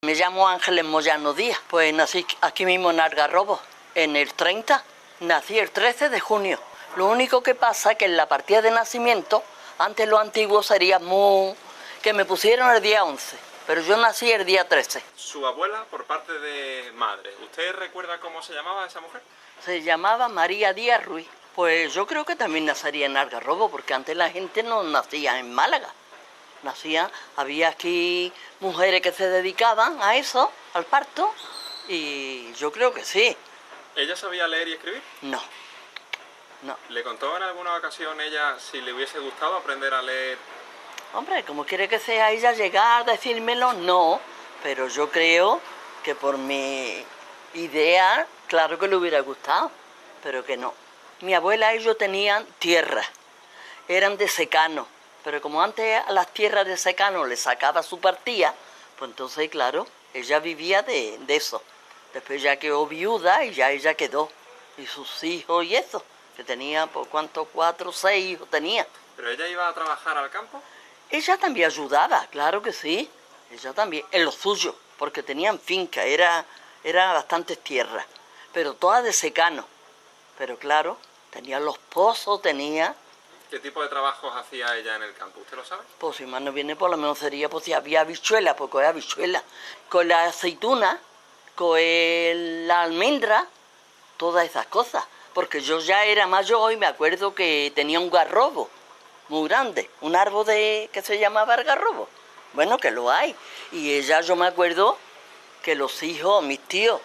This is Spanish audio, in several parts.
Me llamo Ángeles Moyano Díaz, pues nací aquí mismo en Algarrobo, en el 30, nací el 13 de junio. Lo único que pasa es que en la partida de nacimiento, antes lo antiguo sería que me pusieron el día 11, pero yo nací el día 13. Su abuela por parte de madre, ¿usted recuerda cómo se llamaba esa mujer? Se llamaba María Díaz Ruiz. Pues yo creo que también nacería en Algarrobo, porque antes la gente no nacía en Málaga. Había aquí mujeres que se dedicaban a eso, al parto, y yo creo que sí. ¿Ella sabía leer y escribir? No. ¿Le contó en alguna ocasión ella si le hubiese gustado aprender a leer? Hombre, como quiere que sea ella llegar a decírmelo, no, pero yo creo que por mi idea, claro que le hubiera gustado, pero que no. Mi abuela y ellos tenían tierra, eran de secano. Pero como antes a las tierras de secano le sacaba su partida, pues entonces, claro, ella vivía de eso. Después ya quedó viuda y ya ella quedó. Y sus hijos y eso, que tenía, ¿por cuánto? 4 o 6 hijos tenía. ¿Pero ella iba a trabajar al campo? Ella también ayudaba, claro que sí. Ella también, en lo suyo, porque tenían finca, era bastantes tierras, pero todas de secano. Pero claro, tenía los pozos, tenía... ¿Qué tipo de trabajos hacía ella en el campo? ¿Usted lo sabe? Pues si más no viene, por lo menos sería, pues si había habichuelas, pues con habichuelas, con la aceituna, con la almendra, todas esas cosas. Porque yo ya era mayor y me acuerdo que tenía un garrobo muy grande, un árbol que se llamaba algarrobo. Bueno, que lo hay. Y ella, yo me acuerdo que los hijos, mis tíos,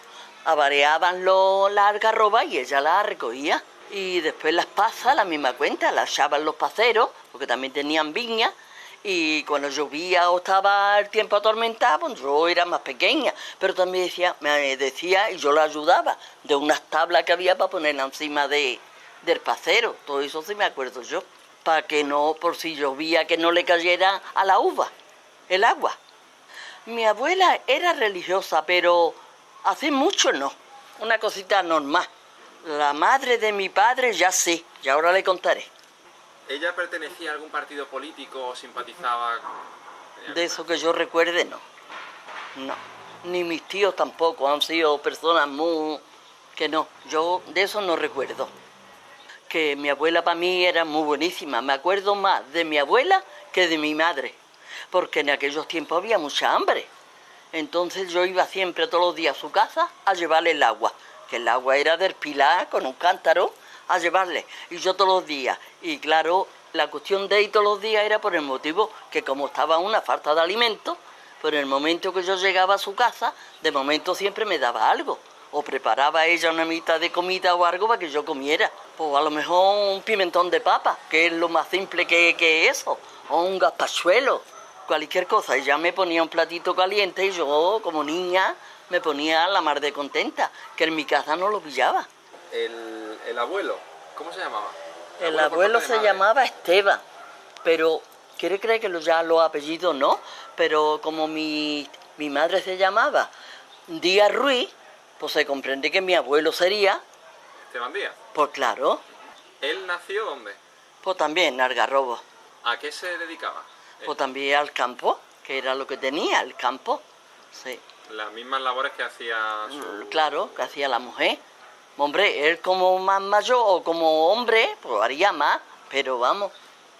avareaban las algarrobas y ella las recogía. Y después las pasas, la misma cuenta, las echaban los paceros, porque también tenían viñas, y cuando llovía o estaba el tiempo atormentado, pues yo era más pequeña, pero también me decía, y yo la ayudaba, de unas tablas que había para ponerla encima del pacero, todo eso sí me acuerdo yo, para que no, por si llovía, que no le cayera a la uva, el agua. Mi abuela era religiosa, pero hace mucho no, una cosita normal. La madre de mi padre ya sí, y ahora le contaré. ¿Ella pertenecía a algún partido político o simpatizaba? De eso que yo recuerde, no. No. Ni mis tíos tampoco, han sido personas que no. Yo de eso no recuerdo. Que mi abuela para mí era muy buenísima. Me acuerdo más de mi abuela que de mi madre. Porque en aquellos tiempos había mucha hambre. Entonces yo iba siempre todos los días a su casa a llevarle el agua. Que el agua era del Pilar con un cántaro a llevarle, y yo todos los días. Y claro, la cuestión de ir todos los días era por el motivo que como estaba una falta de alimento, pero en el momento que yo llegaba a su casa, de momento siempre me daba algo, o preparaba ella una mitad de comida o algo para que yo comiera, pues a lo mejor un pimentón de papa, que es lo más simple que eso, o un gazpachuelo, cualquier cosa. Ella me ponía un platito caliente y yo, como niña, me ponía la mar de contenta, que en mi casa no lo pillaba. ¿El abuelo, cómo se llamaba? El abuelo se llamaba Esteban, pero quiere creer que ya los apellidos no, pero como mi madre se llamaba Díaz Ruiz, pues se comprende que mi abuelo sería... ¿Esteban Díaz? Pues claro. ¿Él nació dónde? Pues también en Algarrobo. ¿A qué se dedicaba? Pues también al campo, que era lo que tenía, el campo, sí. Las mismas labores que hacía Claro, que hacía la mujer. Hombre, él como más mayor o como hombre, pues haría más, pero vamos,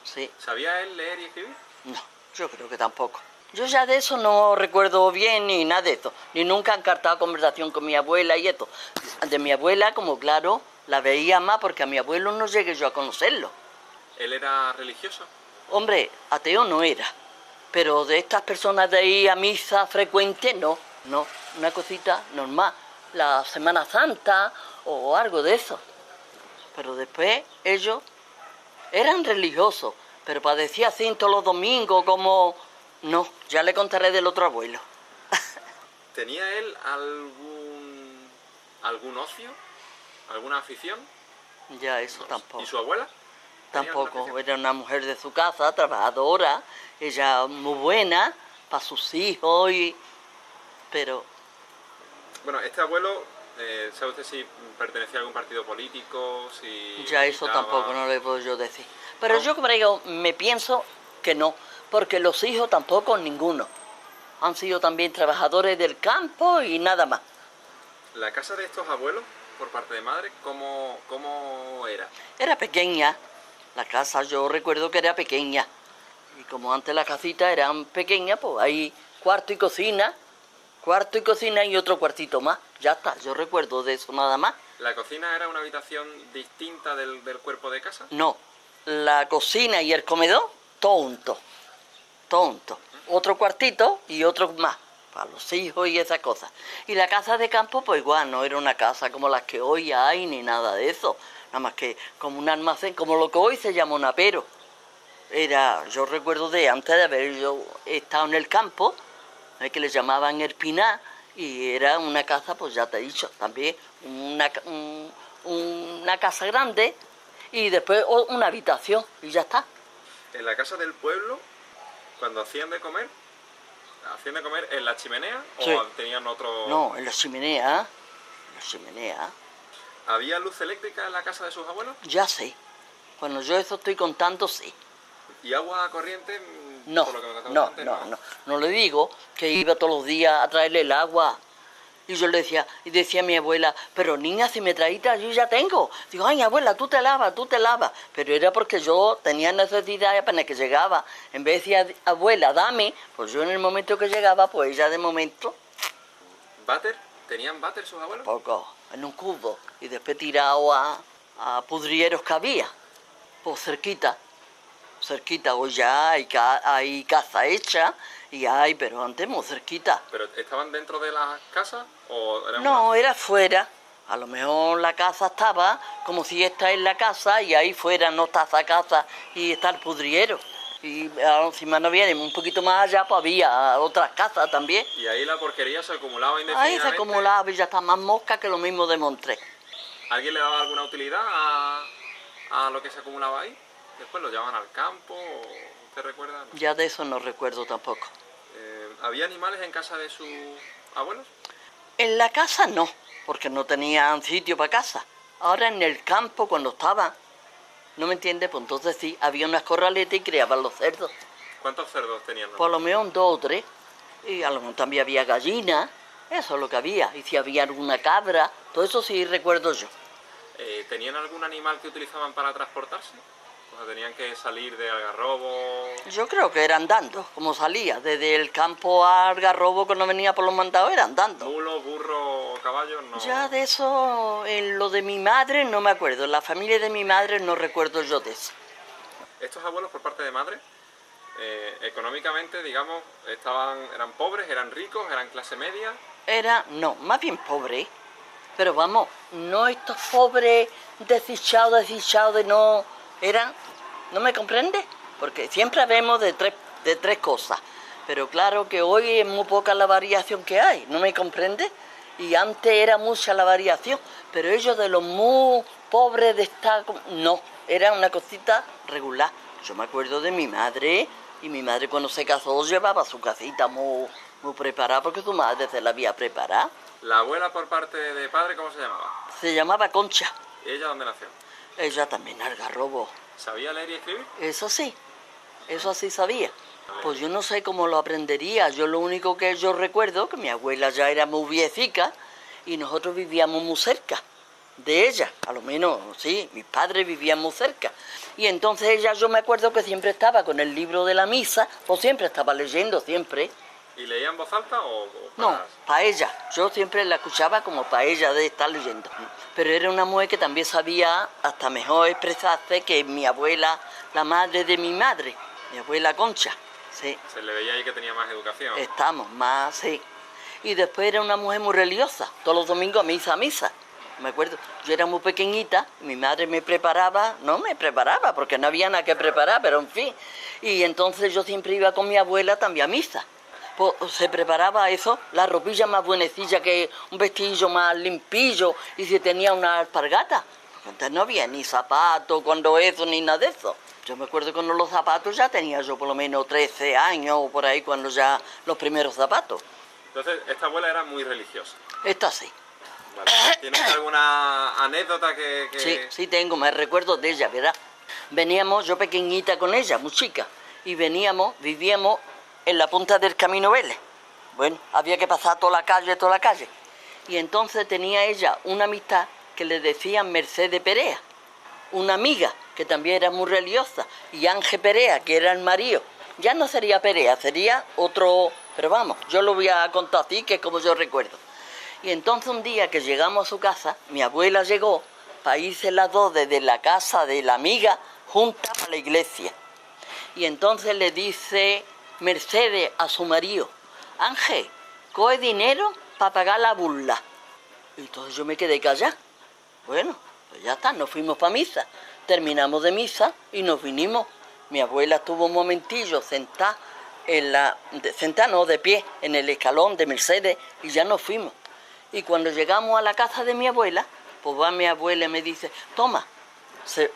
sí. ¿Sabía él leer y escribir? No, yo creo que tampoco. Yo ya de eso no recuerdo bien ni nada de esto, ni nunca he encartado conversación con mi abuela y esto. De mi abuela, como claro, la veía más porque a mi abuelo no llegué yo a conocerlo. ¿Él era religioso? Hombre, ateo no era, pero de estas personas de ir a misa frecuente, no, una cosita normal, la Semana Santa o algo de eso. Pero después ellos eran religiosos, pero padecía así todos los domingos como... No, ya le contaré del otro abuelo. ¿Tenía él algún ocio? ¿Alguna afición? Ya, eso tampoco. ¿Y su abuela? Tampoco, era una mujer de su casa, trabajadora, ella muy buena para sus hijos, pero... Bueno, este abuelo, ¿sabe usted si pertenecía a algún partido político? Si ya eso tampoco, no le puedo yo decir. Pero yo creo, me pienso que no, porque los hijos tampoco, ninguno. han sido también trabajadores del campo y nada más. ¿La casa de estos abuelos, por parte de madre, cómo era? Era pequeña, la casa yo recuerdo que era pequeña. Y como antes las casitas eran pequeñas, pues hay cuarto y cocina y otro cuartito más. Ya está, yo recuerdo de eso nada más. ¿La cocina era una habitación distinta del cuerpo de casa? No, la cocina y el comedor, todo junto. Otro cuartito y otro más, para los hijos y esas cosas. Y la casa de campo, pues igual, no era una casa como las que hoy hay, ni nada de eso. Nada más que como un almacén, como lo que hoy se llama un apero. Yo recuerdo de antes de haber yo estado en el campo, que le llamaban el Pinar, y era una casa, pues ya te he dicho, también una casa grande y después una habitación y ya está. En la casa del pueblo, cuando hacían de comer en la chimenea Sí. o tenían otro... No, en la chimenea. ¿Había luz eléctrica en la casa de sus abuelos? Ya sé. Cuando yo eso estoy contando, sí. ¿Y agua corriente? No, Por lo que me contabas antes, no le digo que iba todos los días a traerle el agua. Y yo le decía, a mi abuela, pero niña, si me traítas, yo ya tengo. Digo, ay, abuela, tú te lavas. Pero era porque yo tenía necesidad apenas que llegaba. En vez de decir, abuela, dame, pues yo en el momento que llegaba, pues ella de momento, ¿Váter? ¿Tenían váter sus abuelos? poco, en un cubo. Y después tirado a pudrieros que había, pues cerquita, hoy ya hay casa hecha, pero antes muy cerquita. ¿Pero estaban dentro de las casas o eran No, era fuera. A lo mejor la casa estaba como si esta es la casa y ahí fuera no está esa casa y está el pudriero. Y encima no viene un poquito más allá, pues había otras casas también. Y ahí la porquería se acumulaba indefinidamente? Ahí se acumulaba y ya está más mosca que lo mismo de Montré. ¿Alguien le daba alguna utilidad a lo que se acumulaba ahí? Después lo llevaban al campo, ¿usted recuerda? No. Ya de eso no recuerdo tampoco. ¿Había animales en casa de sus abuelos? En la casa no, porque no tenían sitio para casa. Ahora en el campo cuando estaban, ¿no me entiendes? Pues entonces sí, había unas corraletas y criaban los cerdos. ¿Cuántos cerdos tenían? Por lo menos 2 o 3. Y a lo mejor también había gallinas, eso es lo que había. Y si había alguna cabra, todo eso sí recuerdo yo. ¿Tenían algún animal que utilizaban para transportarse? O sea, ¿tenían que salir de Algarrobo? Yo creo que era andando, como salía. Desde el campo a Algarrobo, cuando venía por los mandados, era andando. ¿Mulo, burro o caballo? No. Ya de eso, en lo de mi madre no me acuerdo. En la familia de mi madre no recuerdo yo de eso. ¿Estos abuelos por parte de madre, económicamente, digamos, eran pobres, eran ricos, eran clase media? No, más bien pobre. Pero vamos, no estos pobres desdichados de no... ¿no me comprende? Porque siempre hablamos de tres cosas. Pero claro que hoy es muy poca la variación que hay, ¿no me comprende? Y antes era mucha la variación, pero ellos de los muy pobres de estar... No, era una cosita regular. Yo me acuerdo de mi madre, y mi madre cuando se casó llevaba su casita muy preparada, porque su madre se la había preparado. ¿La abuela por parte de padre cómo se llamaba? Se llamaba Concha. ¿Y ella dónde nació? Ella también, Algarrobo. ¿Sabía leer y escribir? Eso sí sabía. Pues yo no sé cómo lo aprendería. Yo lo único que yo recuerdo, que mi abuela ya era muy viejita y nosotros vivíamos muy cerca de ella. A lo menos, sí, mis padres vivían muy cerca. Y entonces ella, yo me acuerdo que siempre estaba con el libro de la misa, pues siempre estaba leyendo, siempre. ¿Y leía en voz alta o No, para ella. Yo siempre la escuchaba como para ella de estar leyendo. Pero era una mujer que también sabía hasta mejor expresarse que mi abuela, la madre de mi madre, mi abuela Concha. Sí. Se le veía ahí que tenía más educación. Estamos más, sí. Y después era una mujer muy religiosa. Todos los domingos a misa. Me acuerdo, yo era muy pequeñita, mi madre me preparaba, porque no había nada que preparar, pero en fin. Y entonces yo siempre iba con mi abuela también a misa. Pues se preparaba eso, la ropilla más buenecilla, que un vestidillo más limpillo, y si tenía una alpargata. Antes no había ni zapatos, ni nada de eso. Yo me acuerdo cuando los zapatos ya tenía yo por lo menos 13 años o por ahí, cuando ya los primeros zapatos. Entonces, esta abuela era muy religiosa. Esta sí. Vale. ¿Tienes alguna anécdota que...? Sí tengo, me recuerdo de ella, ¿verdad? Veníamos, yo pequeñita con ella, muy chica, y vivíamos en la punta del Camino Vélez. Bueno, había que pasar toda la calle. Y entonces tenía ella una amistad que le decían Mercedes Perea, una amiga que también era muy religiosa, y Ángel Perea, que era el marido. Ya no sería Perea, sería otro, pero vamos, yo lo voy a contar así, que es como yo recuerdo. Y entonces un día que llegamos a su casa, mi abuela llegó para irse las dos desde la casa de la amiga juntas para la iglesia. Y entonces le dice Mercedes a su marido: Ángel, coge dinero para pagar la burla. Y entonces yo me quedé callada. Bueno, pues ya está, nos fuimos para misa. Terminamos de misa y nos vinimos. Mi abuela estuvo un momentillo sentada de pie, en el escalón de Mercedes, y ya nos fuimos. Y cuando llegamos a la casa de mi abuela, pues va mi abuela y me dice: toma,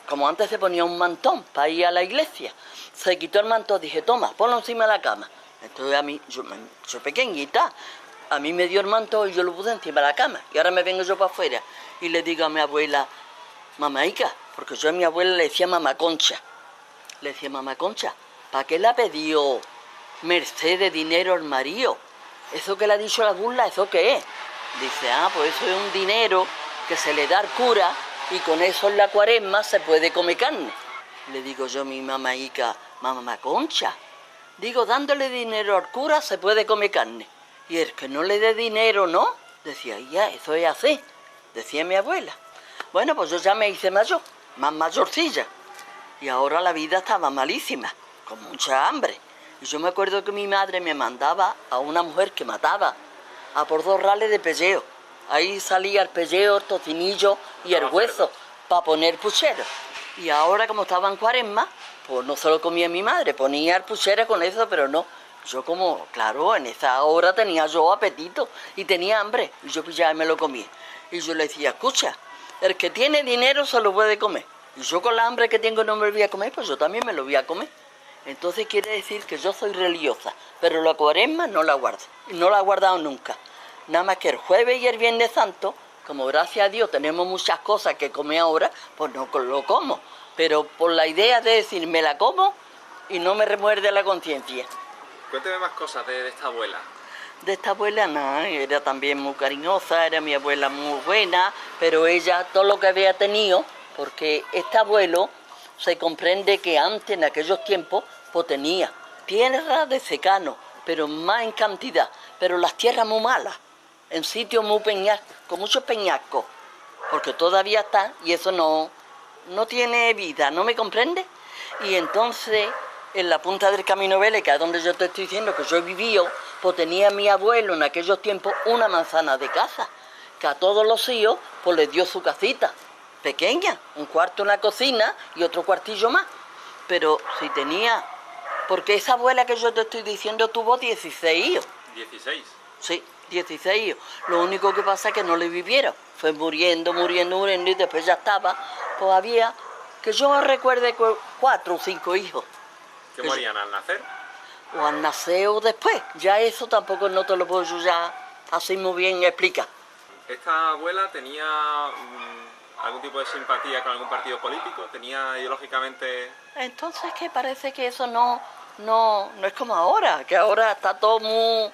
como antes se ponía un mantón para ir a la iglesia, se quitó el mantón, dije: toma, ponlo encima de la cama. Entonces a mí, yo pequeñita, a mí me dio el manto y yo lo puse encima de la cama. Y ahora me vengo yo para afuera y le digo a mi abuela: mamaica, porque yo a mi abuela le decía mamá Concha. Le decía: mamá Concha, ¿para qué le ha pedido Mercedes dinero al marido? ¿Eso que le ha dicho la burla, eso qué es? Dice: pues eso es un dinero que se le da al cura y con eso en la cuaresma se puede comer carne. Le digo yo a mi mamaica: mamá Concha, digo, dándole dinero al cura se puede comer carne. Y el que no le dé dinero, ¿no? Decía: ya, eso es así, decía mi abuela. Bueno, pues yo ya me hice mayor, más mayorcilla. Y ahora la vida estaba malísima, con mucha hambre. Y yo me acuerdo que mi madre me mandaba a una mujer que mataba a por 2 rales de pelleo. Ahí salía el pelleo, el tocinillo y el hueso para poner puchero. Y ahora, como estaba en cuaresma, pues no se lo comía mi madre, ponía el puchero con eso, pero no. Yo como, claro, en esa hora tenía yo apetito y tenía hambre, y yo pues ya me lo comía. Y yo le decía: escucha, el que tiene dinero se lo puede comer. Y yo con la hambre que tengo no me lo voy a comer, pues yo también me lo voy a comer. Entonces quiere decir que yo soy religiosa, pero la cuaresma no la guardo. Y no la he guardado nunca. Nada más que el jueves y el viernes santo, como gracias a Dios tenemos muchas cosas que comer ahora, pues no lo como. Pero por la idea de decir, me la como y no me remuerde la conciencia. Cuénteme más cosas de esta abuela. De esta abuela, nada, era también muy cariñosa, era mi abuela muy buena, pero ella todo lo que había tenido, porque este abuelo se comprende que antes, en aquellos tiempos, pues tenía tierra de secano, pero más en cantidad, pero las tierras muy malas, en sitios muy con muchos peñascos, porque todavía está y eso no tiene vida, ¿no me comprende? Y entonces, en la punta del Camino Vélez, que es donde yo te estoy diciendo que yo he vivido, pues tenía mi abuelo en aquellos tiempos una manzana de casa, que a todos los hijos pues les dio su casita, pequeña, un cuarto, una cocina y otro cuartillo más. Pero si tenía, porque esa abuela que yo te estoy diciendo tuvo 16 hijos. ¿16? Sí, 16 hijos. Lo único que pasa es que no le vivieron. Fue muriendo y después ya estaba. Pues había, que yo recuerde, 4 o 5 hijos. ¿Qué morían al nacer? O al nacer o después. Ya eso tampoco no te lo puedo yo ya así muy bien explicar. ¿Esta abuela tenía algún tipo de simpatía con algún partido político? ¿Tenía ideológicamente...? Entonces que parece que eso no es como ahora, que ahora está todo muy...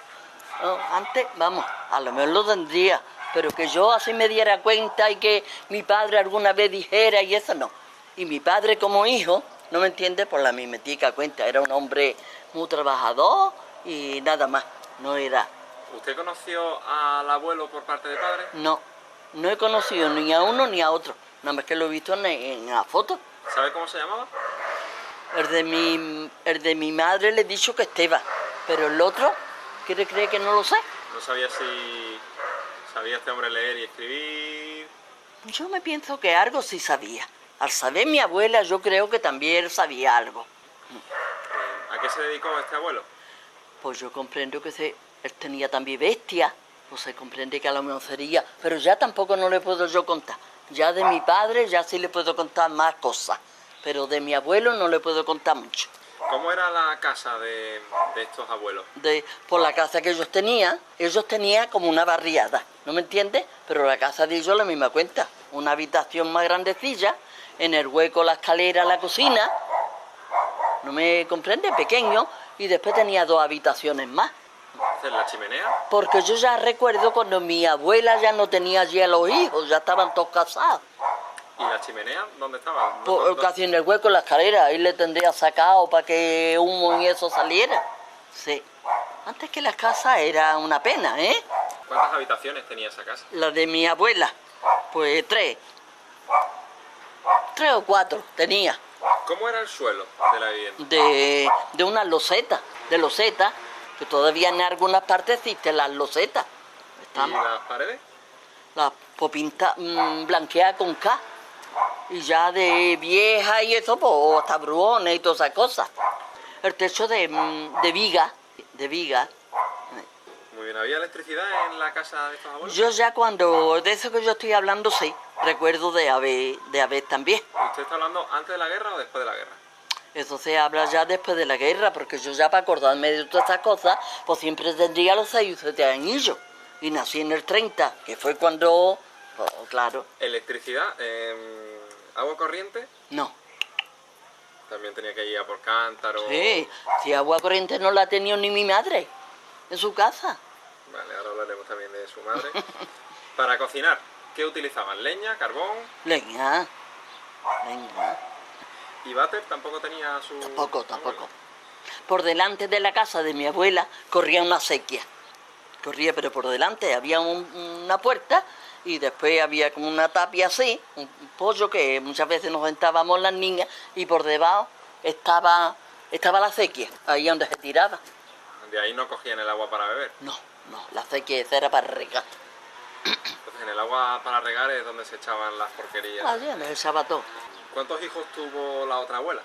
antes, vamos, a lo mejor lo tendría, pero que yo así me diera cuenta y que mi padre alguna vez dijera y eso no. Y mi padre como hijo, no me entiende, por la mimetica cuenta, era un hombre muy trabajador y nada más, no era... ¿Usted conoció al abuelo por parte de padre? No he conocido ni a uno ni a otro, nada más que lo he visto en la foto. ¿Sabe cómo se llamaba? El de mi madre le he dicho que Esteban, pero el otro, ¿quiere creer que no lo sé? No sabía si sabía este hombre leer y escribir. Yo me pienso que algo sí sabía. Al saber mi abuela, yo creo que también sabía algo. ¿A qué se dedicó este abuelo? Pues yo comprendo que él tenía también bestia, pues se comprende que a lo mejor sería, pero ya tampoco no le puedo yo contar. Ya de mi padre ya sí le puedo contar más cosas, pero de mi abuelo no le puedo contar mucho. ¿Cómo era la casa de estos abuelos? Por la casa que ellos tenían como una barriada, ¿no me entiendes? Pero la casa de ellos la misma cuenta, una habitación más grandecilla, en el hueco la escalera, la cocina, ¿no me comprende? Pequeño, y después tenía 2 habitaciones más. Entonces, la chimenea, Porque yo ya recuerdo cuando mi abuela ya no tenía ya los hijos, ya estaban todos casados. y la chimenea, ¿dónde estaba? Casi en el hueco de la escalera, ahí le tendría sacado para que humo y eso saliera. Sí. Antes que la casa era una pena, ¿eh? ¿Cuántas habitaciones tenía esa casa? La de mi abuela, pues 3. 3 o 4 tenía. ¿Cómo era el suelo de la vivienda? De una loseta, que todavía en algunas partes existen las losetas. ¿Y Están las paredes? las popintas blanqueadas con K. Y ya de vieja y eso, pues hasta bruones y todas esas cosas. El techo de viga, Muy bien, ¿había electricidad en la casa de estos abuelos? Yo ya cuando, de eso que yo estoy hablando, sí, recuerdo de haber también. ¿Usted está hablando antes de la guerra o después de la guerra? Eso se habla ya después de la guerra, porque yo ya para acordarme de todas estas cosas, pues siempre tendría los 6 o 7 añillos. Y nací en el 30, que fue cuando, pues, claro, ¿Electricidad? ¿Agua corriente? no. También tenía que ir a por cántaro. Sí, si agua corriente no la ha tenido ni mi madre en su casa. Vale, ahora hablaremos también de su madre. Para cocinar, ¿qué utilizaban? ¿Leña, carbón? Leña. ¿Y váter tampoco tenía su...? Tampoco. Por delante de la casa de mi abuela corría una acequia. Corría, pero por delante había una puerta y después había como una tapia así, un pollo que muchas veces nos sentábamos las niñas y por debajo estaba la acequia, ahí donde se tiraba. De ahí no cogían el agua para beber. No, la acequia esa era para regar. Entonces en el agua para regar es donde se echaban las porquerías. Allá en el sábado. ¿Cuántos hijos tuvo la otra abuela?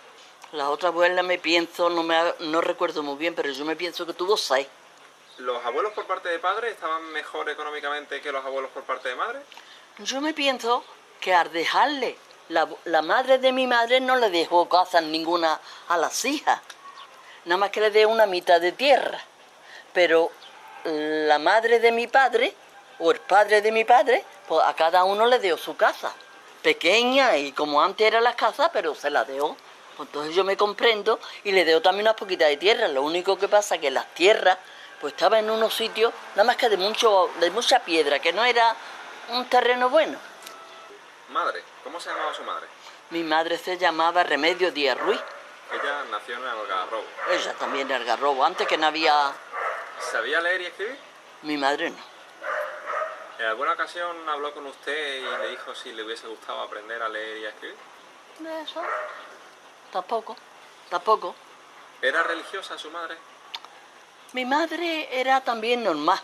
La otra abuela no recuerdo muy bien, pero yo me pienso que tuvo 6. ¿Los abuelos por parte de padre estaban mejor económicamente que los abuelos por parte de madre? Yo me pienso que al dejarle, la madre de mi madre no le dejó casa ninguna a las hijas, nada más que le dio una mitad de tierra. Pero la madre de mi padre, o el padre de mi padre, pues a cada uno le dio su casa, pequeña y como antes eran las casas, pero se la dio. Entonces yo me comprendo y le dio también unas poquitas de tierra. Lo único que pasa es que las tierras pues estaban en unos sitios nada más que de mucha piedra, que no era un terreno bueno. Madre, ¿cómo se llamaba su madre? Mi madre se llamaba Remedio Díaz Ruiz. Ella nació en Algarrobo. Ella también de Algarrobo, antes que no había... ¿Sabía leer y escribir? Mi madre no. ¿En alguna ocasión habló con usted y le dijo si le hubiese gustado aprender a leer y a escribir? De eso, tampoco. ¿Era religiosa su madre? Mi madre era también normal,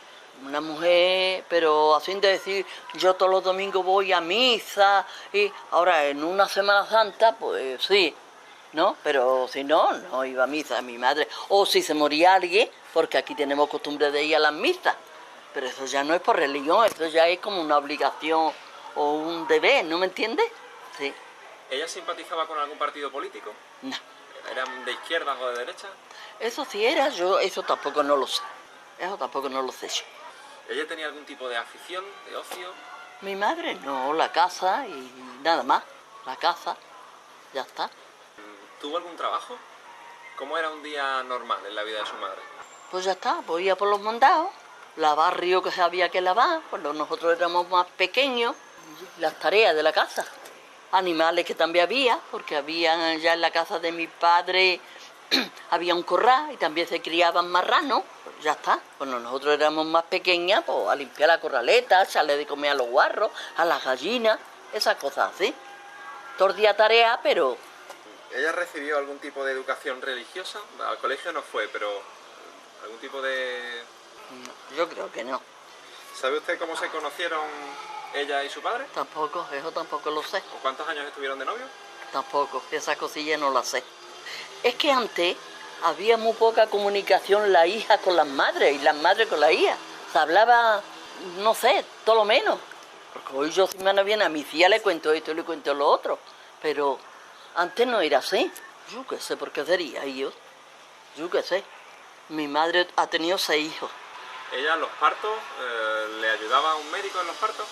una mujer, pero así de decir, yo todos los domingos voy a misa, y ahora en una Semana Santa, pues sí, ¿no? Pero si no, no iba a misa mi madre. O si se moría alguien, porque aquí tenemos costumbre de ir a las misas. Pero eso ya no es por religión, eso ya es como una obligación o un deber, ¿no me entiendes? Sí. ¿Ella simpatizaba con algún partido político? No. ¿Eran de izquierda o de derecha? Eso sí era, yo eso tampoco no lo sé. Eso tampoco no lo sé yo. ¿Ella tenía algún tipo de afición, de ocio? Mi madre no, la casa y nada más. La casa, ya está. ¿Tuvo algún trabajo? ¿Cómo era un día normal en la vida de su madre? Pues ya está, pues iba por los mandados, lavar río que se había que lavar, cuando nosotros éramos más pequeños, las tareas de la casa. Animales que también había, porque había ya en la casa de mi padre, había un corral y también se criaban marranos. Pues ya está, cuando nosotros éramos más pequeñas, pues a limpiar la corraleta, a echarle de comer a los guarros, a las gallinas, esas cosas así. Todo el día tarea, pero... ¿Ella recibió algún tipo de educación religiosa? Al colegio no fue, pero algún tipo de... No, yo creo que no. ¿Sabe usted cómo se conocieron ella y su padre? Tampoco, eso tampoco lo sé. ¿O cuántos años estuvieron de novio? Tampoco, esa cosilla no la sé. Es que antes había muy poca comunicación la hija con las madres y las madres con la hija. Se hablaba, no sé, todo lo menos. Porque hoy yo si me ando bien a mi tía le cuento esto y le cuento lo otro. Pero antes no era así. Yo qué sé por qué sería yo. Yo qué sé. Mi madre ha tenido 6 hijos. ¿Ella en los partos, le ayudaba a un médico en los partos?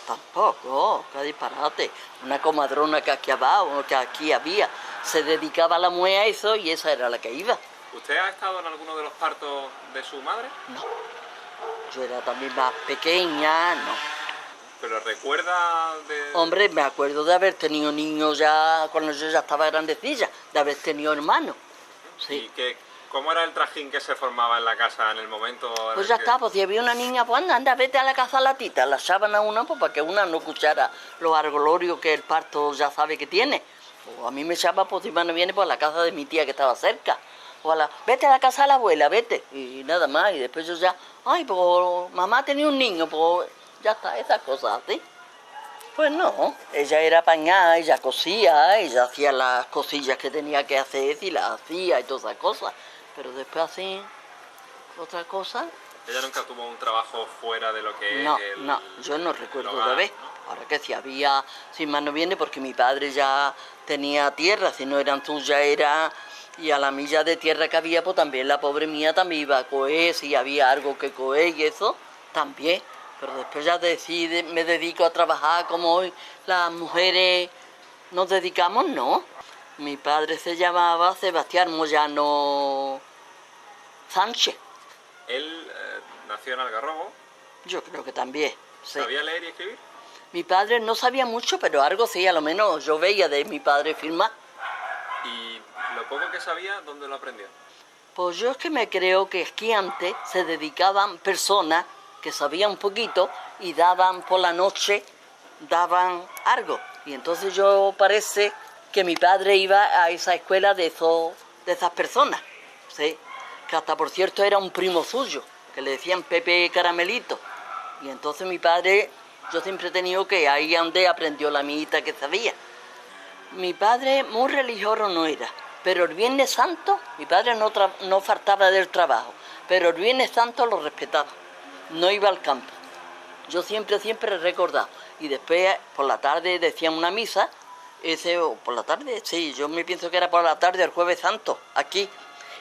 Tampoco, qué disparate. Una comadrona que aquí abajo, que aquí había, se dedicaba a la mujer a eso y esa era la que iba. ¿Usted ha estado en alguno de los partos de su madre? No. Yo era también más pequeña, no. ¿Pero recuerda de...? Hombre, me acuerdo de haber tenido niños ya, cuando yo ya estaba grandecilla, de haber tenido hermanos. Sí. ¿Y cómo era el trajín que se formaba en la casa en el momento? Pues ya está, pues si había una niña, pues anda, vete a la casa a la tita, la sábana una, pues para que una no escuchara los argolorios que el parto ya sabe que tiene. O a mí me echaba, pues si no viene, pues a la casa de mi tía que estaba cerca. O vete a la casa de la abuela, vete. Y nada más, y después yo ya, ay, pues mamá tenía un niño, pues ya está, esas cosas así. Pues no, ella era pañada, ella cosía, ella hacía las cosillas que tenía que hacer y las hacía y todas esas cosas. Pero después así, otra cosa... ¿Ella nunca tuvo un trabajo fuera de lo que No, es el... no, yo no recuerdo hogar, de ver. ¿no? Ahora que si había, si más no viene, porque mi padre ya tenía tierra, si no eran suyas era... Y a la milla de tierra que había, pues también la pobre mía también iba a coger, si había algo que coger y eso, también. Pero después ya me dedico a trabajar como hoy las mujeres nos dedicamos, no. Mi padre se llamaba Sebastián Moyano Sánchez. Él nació en Algarrobo. Yo creo que también, sí. ¿Sabía leer y escribir? Mi padre no sabía mucho, pero algo sí, a lo menos yo veía de mi padre firmar. ¿Y lo poco que sabía, dónde lo aprendió? Pues yo es que me creo que es que antes se dedicaban personas que sabían un poquito y daban por la noche, daban algo. Y entonces yo parece que mi padre iba a esa escuela de esas personas, ¿sí? Que hasta por cierto era un primo suyo, que le decían Pepe Caramelito. Y entonces mi padre, yo siempre he tenido que ahí donde aprendió la amiguita que sabía. Mi padre muy religioso no era, pero el Viernes Santo, mi padre no faltaba del trabajo, pero el Viernes Santo lo respetaba, no iba al campo. Yo siempre he recordado. Y después por la tarde decían una misa, por la tarde, sí, yo me pienso que era por la tarde el Jueves Santo, aquí.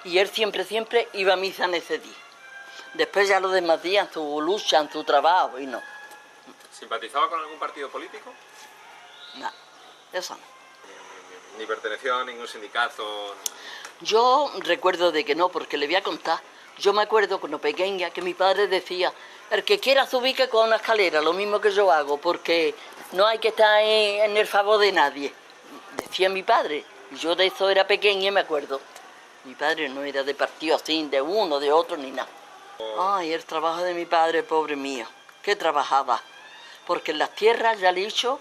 Y él siempre iba a misa en ese día. Después ya los demás días, en su lucha, en su trabajo, y no. ¿Simpatizaba con algún partido político? No, eso no. ¿Ni perteneció a ningún sindicato? Yo recuerdo de que no, porque le voy a contar. Yo me acuerdo cuando pequeña que mi padre decía, el que quiera subir que con una escalera, lo mismo que yo hago, porque no hay que estar en el favor de nadie. Decía mi padre, y yo de eso era pequeña y me acuerdo. Mi padre no era de partido así, de uno, de otro, ni nada. Ay, el trabajo de mi padre, pobre mío, que trabajaba. Porque en las tierras, ya le he dicho,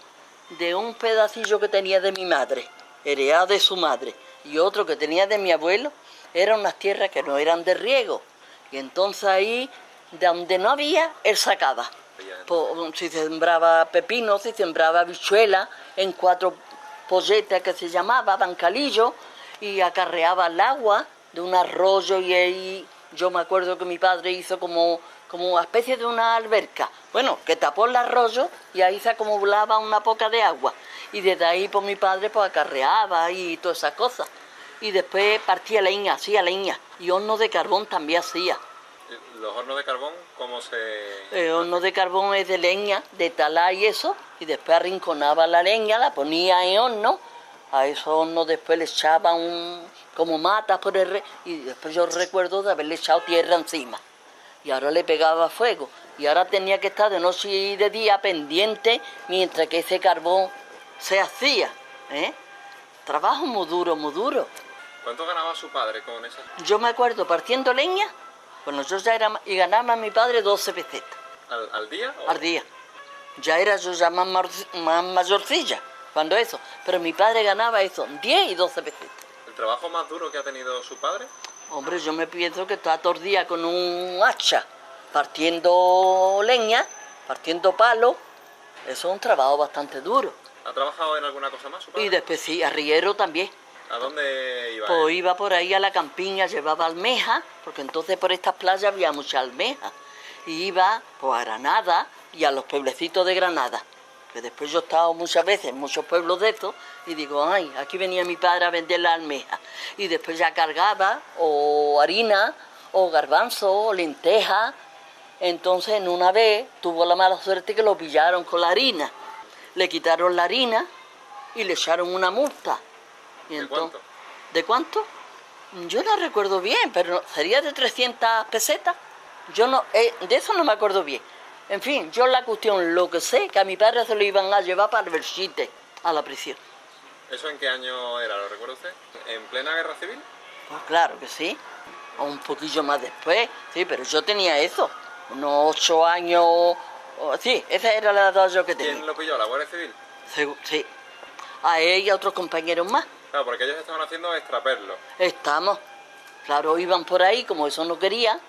de un pedacillo que tenía de mi madre, heredado de su madre, y otro que tenía de mi abuelo, eran unas tierras que no eran de riego. Y entonces ahí, de donde no había, él sacaba. Si sembraba pepino, si sembraba habichuela, en 4 polletas que se llamaban bancalillo, y acarreaba el agua de un arroyo, y ahí yo me acuerdo que mi padre hizo como una especie de una alberca, bueno, que tapó el arroyo y ahí se acumulaba una poca de agua. Y desde ahí pues mi padre pues acarreaba y todas esas cosas. Y después partía leña, hacía leña, y horno de carbón también hacía. ¿Los hornos de carbón cómo se...? El horno de carbón es de leña, de talar y eso, y después arrinconaba la leña, la ponía en horno, a esos hornos después le echaban como matas por y después yo recuerdo de haberle echado tierra encima. Y ahora le pegaba fuego, y ahora tenía que estar de noche y de día pendiente mientras que ese carbón se hacía, ¿eh? Trabajo muy duro, muy duro. ¿Cuánto ganaba su padre con esa? Yo me acuerdo partiendo leña, cuando yo ya era, y ganaba mi padre 12 pesetas. ¿Al día? Al día. Ya era yo ya más mayorcilla, cuando eso. Pero mi padre ganaba eso, 10 y 12 pesetas. ¿El trabajo más duro que ha tenido su padre? Hombre, yo me pienso que está todo el día con un hacha, partiendo leña, partiendo palo. Eso es un trabajo bastante duro. ¿Ha trabajado en alguna cosa más su padre? Y después sí, arriero también. ¿A dónde iba? Pues iba por ahí a la campiña, llevaba almejas, porque entonces por estas playas había mucha almeja. Y iba pues, a Granada y a los pueblecitos de Granada. Que después yo he estado muchas veces en muchos pueblos de estos y digo, ay, aquí venía mi padre a vender la almeja. Y después ya cargaba o harina, o garbanzo, o lenteja. Entonces en una vez tuvo la mala suerte que lo pillaron con la harina. Le quitaron la harina y le echaron una multa. Y ¿De entonces, cuánto? ¿de cuánto? Yo no recuerdo bien, pero sería de 300 pesetas. Yo no, de eso no me acuerdo bien. En fin, yo la cuestión, lo que sé, que a mi padre se lo iban a llevar para Belchite, a la prisión. ¿Eso en qué año era? ¿Lo recuerda usted? ¿En plena guerra civil? Pues claro que sí, o un poquillo más después, sí, pero yo tenía eso, unos 8 años, sí, esa era la edad yo que tenía. ¿Quién lo pilló? ¿La Guardia Civil? Sí, a él y a otros compañeros más. Claro, porque ellos estaban haciendo extraperlo. Estamos, claro, iban por ahí, como eso no quería,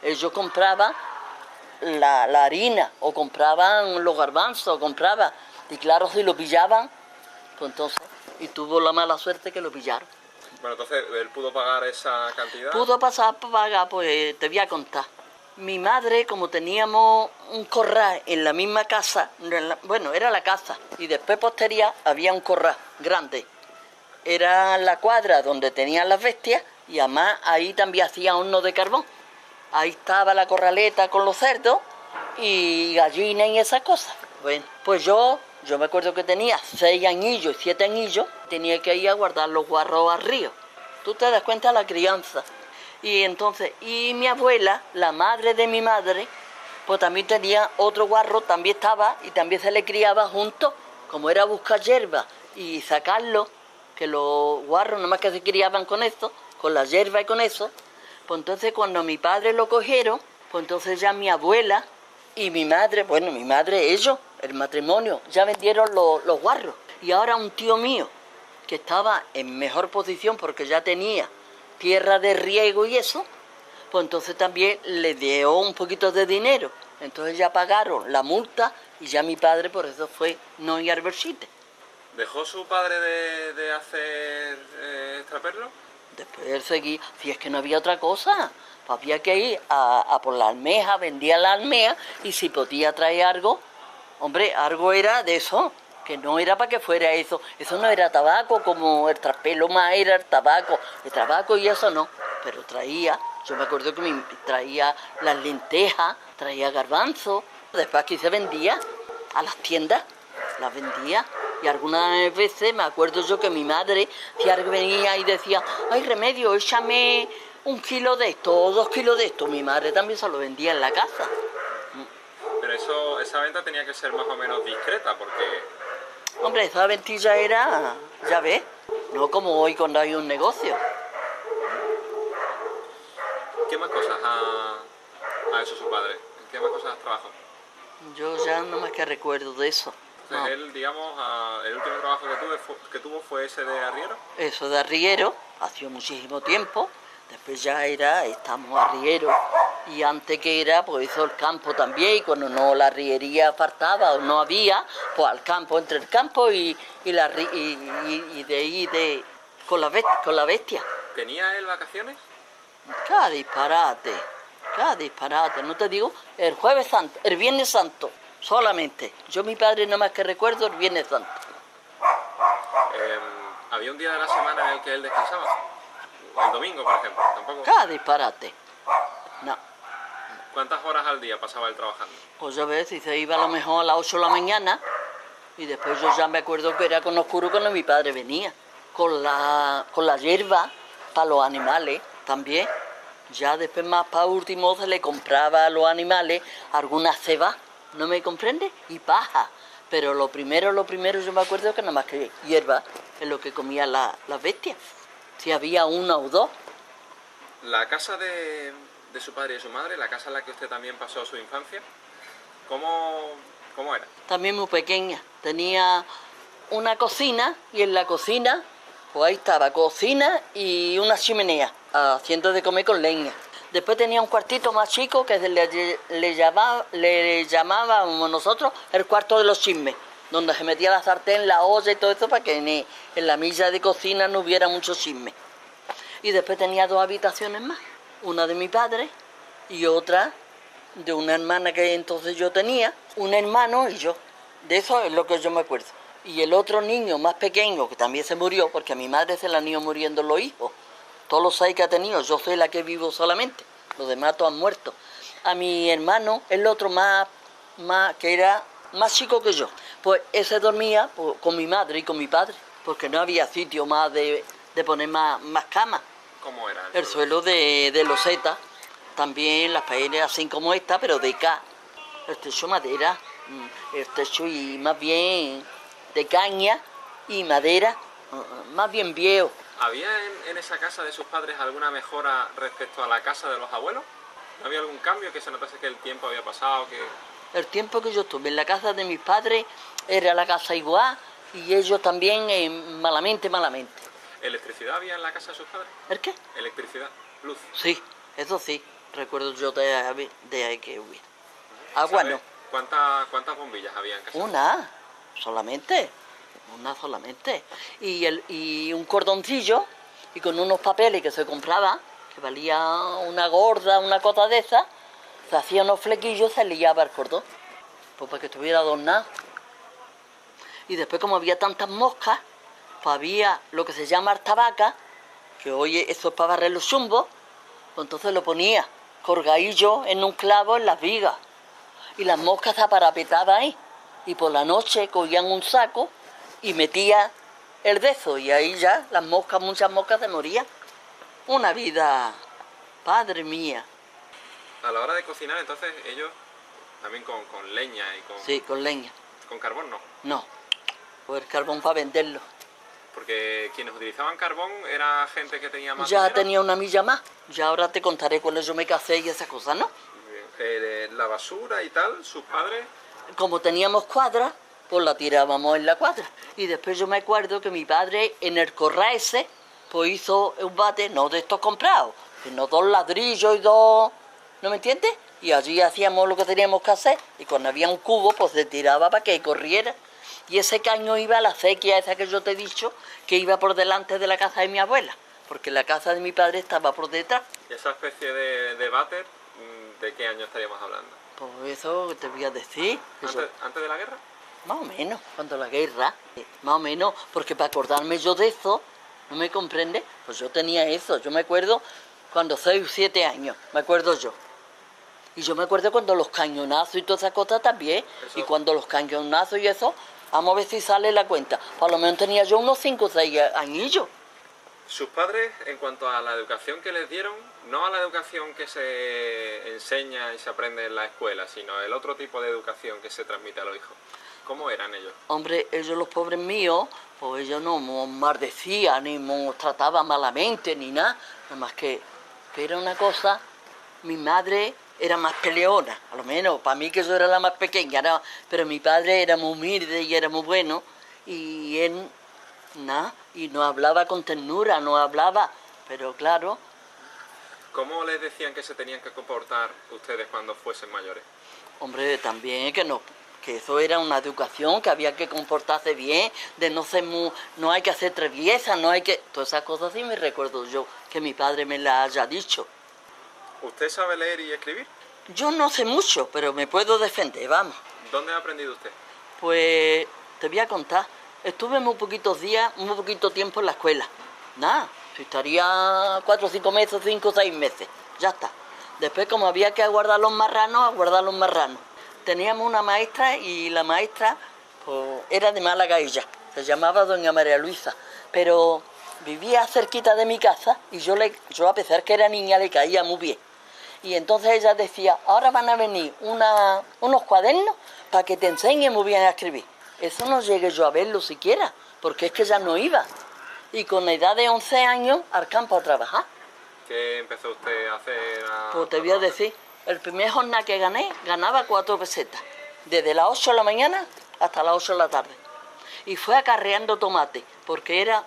ellos compraban la harina, o compraban los garbanzos, o compraban, y claro, si lo pillaban, pues entonces, y tuvo la mala suerte que lo pillaron. Bueno, entonces, ¿él pudo pagar esa cantidad? Pudo pasar para pagar, pues te voy a contar. Mi madre, como teníamos un corral en la misma casa, bueno, era la casa, y después posterior había un corral grande. Era la cuadra donde tenían las bestias, y además ahí también hacía horno de carbón. Ahí estaba la corraleta con los cerdos y gallinas y esas cosas. Bueno, pues yo me acuerdo que tenía 6 añillos y 7 añillos, tenía que ir a guardar los guarros al río. Tú te das cuenta de la crianza. Y entonces, y mi abuela, la madre de mi madre, pues también tenía otro guarro, también estaba y también se le criaba junto, como era buscar hierba y sacarlo, que los guarros nomás que se criaban con esto, con la hierba y con eso. Pues entonces cuando mi padre lo cogieron, pues entonces ya mi abuela y mi madre, bueno, mi madre, ellos, el matrimonio, ya vendieron los guarros. Y ahora un tío mío, que estaba en mejor posición porque ya tenía tierra de riego y eso, pues entonces también le dio un poquito de dinero. Entonces ya pagaron la multa y ya mi padre por eso fue no ir al Belchite. ¿Dejó su padre de hacer extraperlo? Después él seguía, si es que no había otra cosa, pues había que ir a por la almeja, vendía la almeja y si podía traer algo, hombre, algo era de eso, que no era para que fuera eso no era tabaco como el traspelo más era el tabaco y eso no, pero traía, yo me acuerdo que traía las lentejas, traía garbanzo, después aquí se vendía a las tiendas, las vendía. Y algunas veces me acuerdo yo que mi madre, si alguien venía y decía, ay Remedio, échame 1 kilo de esto o 2 kilos de esto, mi madre también se lo vendía en la casa. Pero esa venta tenía que ser más o menos discreta, porque... Hombre, esa ventilla era, ya ves, no como hoy cuando hay un negocio. ¿Qué más cosas ha hecho su padre? ¿En qué más cosas trabajó? Yo ya no más que recuerdo de eso. Entonces No. él, digamos, el último trabajo que tuvo fue ese de arriero. Eso de arriero, hacía muchísimo tiempo, después ya estamos arriero, y antes que era, pues hizo el campo también, y cuando no la arriería faltaba o no había, pues al campo, entre el campo y de ahí con la bestia. ¿Tenía él vacaciones? Cada disparate, no te digo, el jueves santo, el viernes santo, solamente. Yo mi padre nada más que recuerdo el viernes santo. ¿Había un día de la semana en el que él descansaba? El domingo, por ejemplo, tampoco. Cada disparate, no. ¿Cuántas horas al día pasaba él trabajando? Pues ya ves, si se iba a lo mejor a las 8 de la mañana, y después yo ya me acuerdo que era con oscuro cuando mi padre venía, con la hierba para los animales también. Ya después más para último se le compraba a los animales alguna ceba, ¿no me comprende? Y paja. Pero lo primero yo me acuerdo que nada más que hierba es lo que comían las bestias. Si había una o dos. La casa de su padre y de su madre, la casa en la que usted también pasó su infancia, ¿cómo era? También muy pequeña. Tenía una cocina y en la cocina, pues ahí estaba, cocina y una chimenea, haciendo de comer con leña. Después tenía un cuartito más chico que le llamábamos nosotros el cuarto de los chismes, donde se metía la sartén, la olla y todo eso para que en la milla de cocina no hubiera mucho chisme. Y después tenía 2 habitaciones más, una de mi padre y otra de una hermana que entonces yo tenía, un hermano y yo. De eso es lo que yo me acuerdo. Y el otro niño más pequeño, que también se murió, porque a mi madre se le han ido muriendo los hijos. Todos los 6 que ha tenido, yo soy la que vivo solamente. Los demás todos han muerto. A mi hermano, el otro que era más chico que yo, pues ese dormía pues, con mi madre y con mi padre, porque no había sitio más de poner más camas. ¿Cómo era El suelo de loseta, también las paredes así como esta, pero de K. El techo madera, el techo y más bien de caña y madera, más bien viejo. ¿Había en esa casa de sus padres alguna mejora respecto a la casa de los abuelos? ¿No había algún cambio que se notase que el tiempo había pasado? El tiempo que yo estuve en la casa de mis padres era la casa igual y ellos también malamente. ¿Electricidad había en la casa de sus padres? ¿El qué? ¿Electricidad? ¿Luz? Sí, eso sí, recuerdo yo de que hubiera. Agua ¿Sabe no. ¿Cuántas bombillas había en casa? Una solamente. Y un cordoncillo y con unos papeles que se compraba, que valía una gorda, una cosa de esa, se hacía unos flequillos, se liaba el cordón, pues para que estuviera adornado. Y después, como había tantas moscas, pues había lo que se llama artabaca, que hoy eso es para barrer los zumbos, pues entonces lo ponía colgadillo en un clavo en las vigas. Y las moscas se aparapetaban ahí. Y por la noche cogían un saco y metía el dedo. Y ahí ya las moscas, muchas moscas se morían. Una vida, padre mía. A la hora de cocinar, entonces, ellos también con leña y con... Sí, con leña. ¿Con carbón no? No, pues el carbón para venderlo. Porque quienes utilizaban carbón era gente que tenía más Ya dinero. tenía una milla más. Ya ahora te contaré cuando yo me casé y esas cosas, ¿no? La basura y tal, sus padres... Como teníamos cuadras, pues la tirábamos en la cuadra. Y después yo me acuerdo que mi padre en el corral ese, pues hizo un bate, no de estos comprados, sino 2 ladrillos y 2... ¿No me entiendes? Y allí hacíamos lo que teníamos que hacer, y cuando había un cubo, pues se tiraba para que corriera. Y ese caño iba a la acequia esa que yo te he dicho, que iba por delante de la casa de mi abuela, porque la casa de mi padre estaba por detrás. ¿Y esa especie de váter, de qué año estaríamos hablando? Pues eso te voy a decir. ¿Antes de la guerra? Más o menos, cuando la guerra, más o menos, porque para acordarme yo de eso, ¿no me comprende? Pues yo tenía eso, yo me acuerdo cuando 6 o 7 años, me acuerdo yo. Y yo me acuerdo cuando los cañonazos y todas esas cosas también, Eso. y cuando los cañonazos y eso, vamos a ver si sale la cuenta. Por lo menos tenía yo unos 5 o 6 añillos. Sus padres, en cuanto a la educación que les dieron, no a la educación que se enseña y se aprende en la escuela, sino el otro tipo de educación que se transmite a los hijos. ¿Cómo eran ellos? Hombre, ellos los pobres míos, pues ellos no nos maldecían, ni nos trataban malamente, ni nada. Nada más que era una cosa, mi madre era más peleona, a lo menos, para mí que yo era la más pequeña, ¿no? Pero mi padre era muy humilde y era muy bueno, y él, nada, y nos hablaba con ternura, nos hablaba, pero claro, ¿Cómo les decían que se tenían que comportar ustedes cuando fuesen mayores? hombre, también que eso era una educación, que había que comportarse bien, de no ser no hay que hacer traviesa, no hay que... Todas esas cosas sí me recuerdo yo, que mi padre me las haya dicho. ¿Usted sabe leer y escribir? Yo no sé mucho, pero me puedo defender, vamos. ¿Dónde ha aprendido usted? Pues te voy a contar, estuve muy poquitos días, muy poquito tiempo en la escuela. Nada, si estaría 4 o 5 meses, 5 o 6 meses, ya está. Después, como había que aguardar los marranos, aguardar los marranos. Teníamos una maestra y la maestra pues, era de Málaga ella, se llamaba doña María Luisa, pero vivía cerquita de mi casa y yo a pesar que era niña le caía muy bien. Y entonces ella decía, ahora van a venir unos cuadernos para que te enseñe muy bien a escribir. Eso no llegué yo a verlo siquiera, porque es que ya no iba. Y con la edad de 11 años al campo a trabajar. ¿Qué empezó usted a hacer? Pues te voy a decir, el primer jornada que gané, ganaba 4 pesetas. Desde las 8 de la mañana hasta las 8 de la tarde. Y fue acarreando tomate, porque era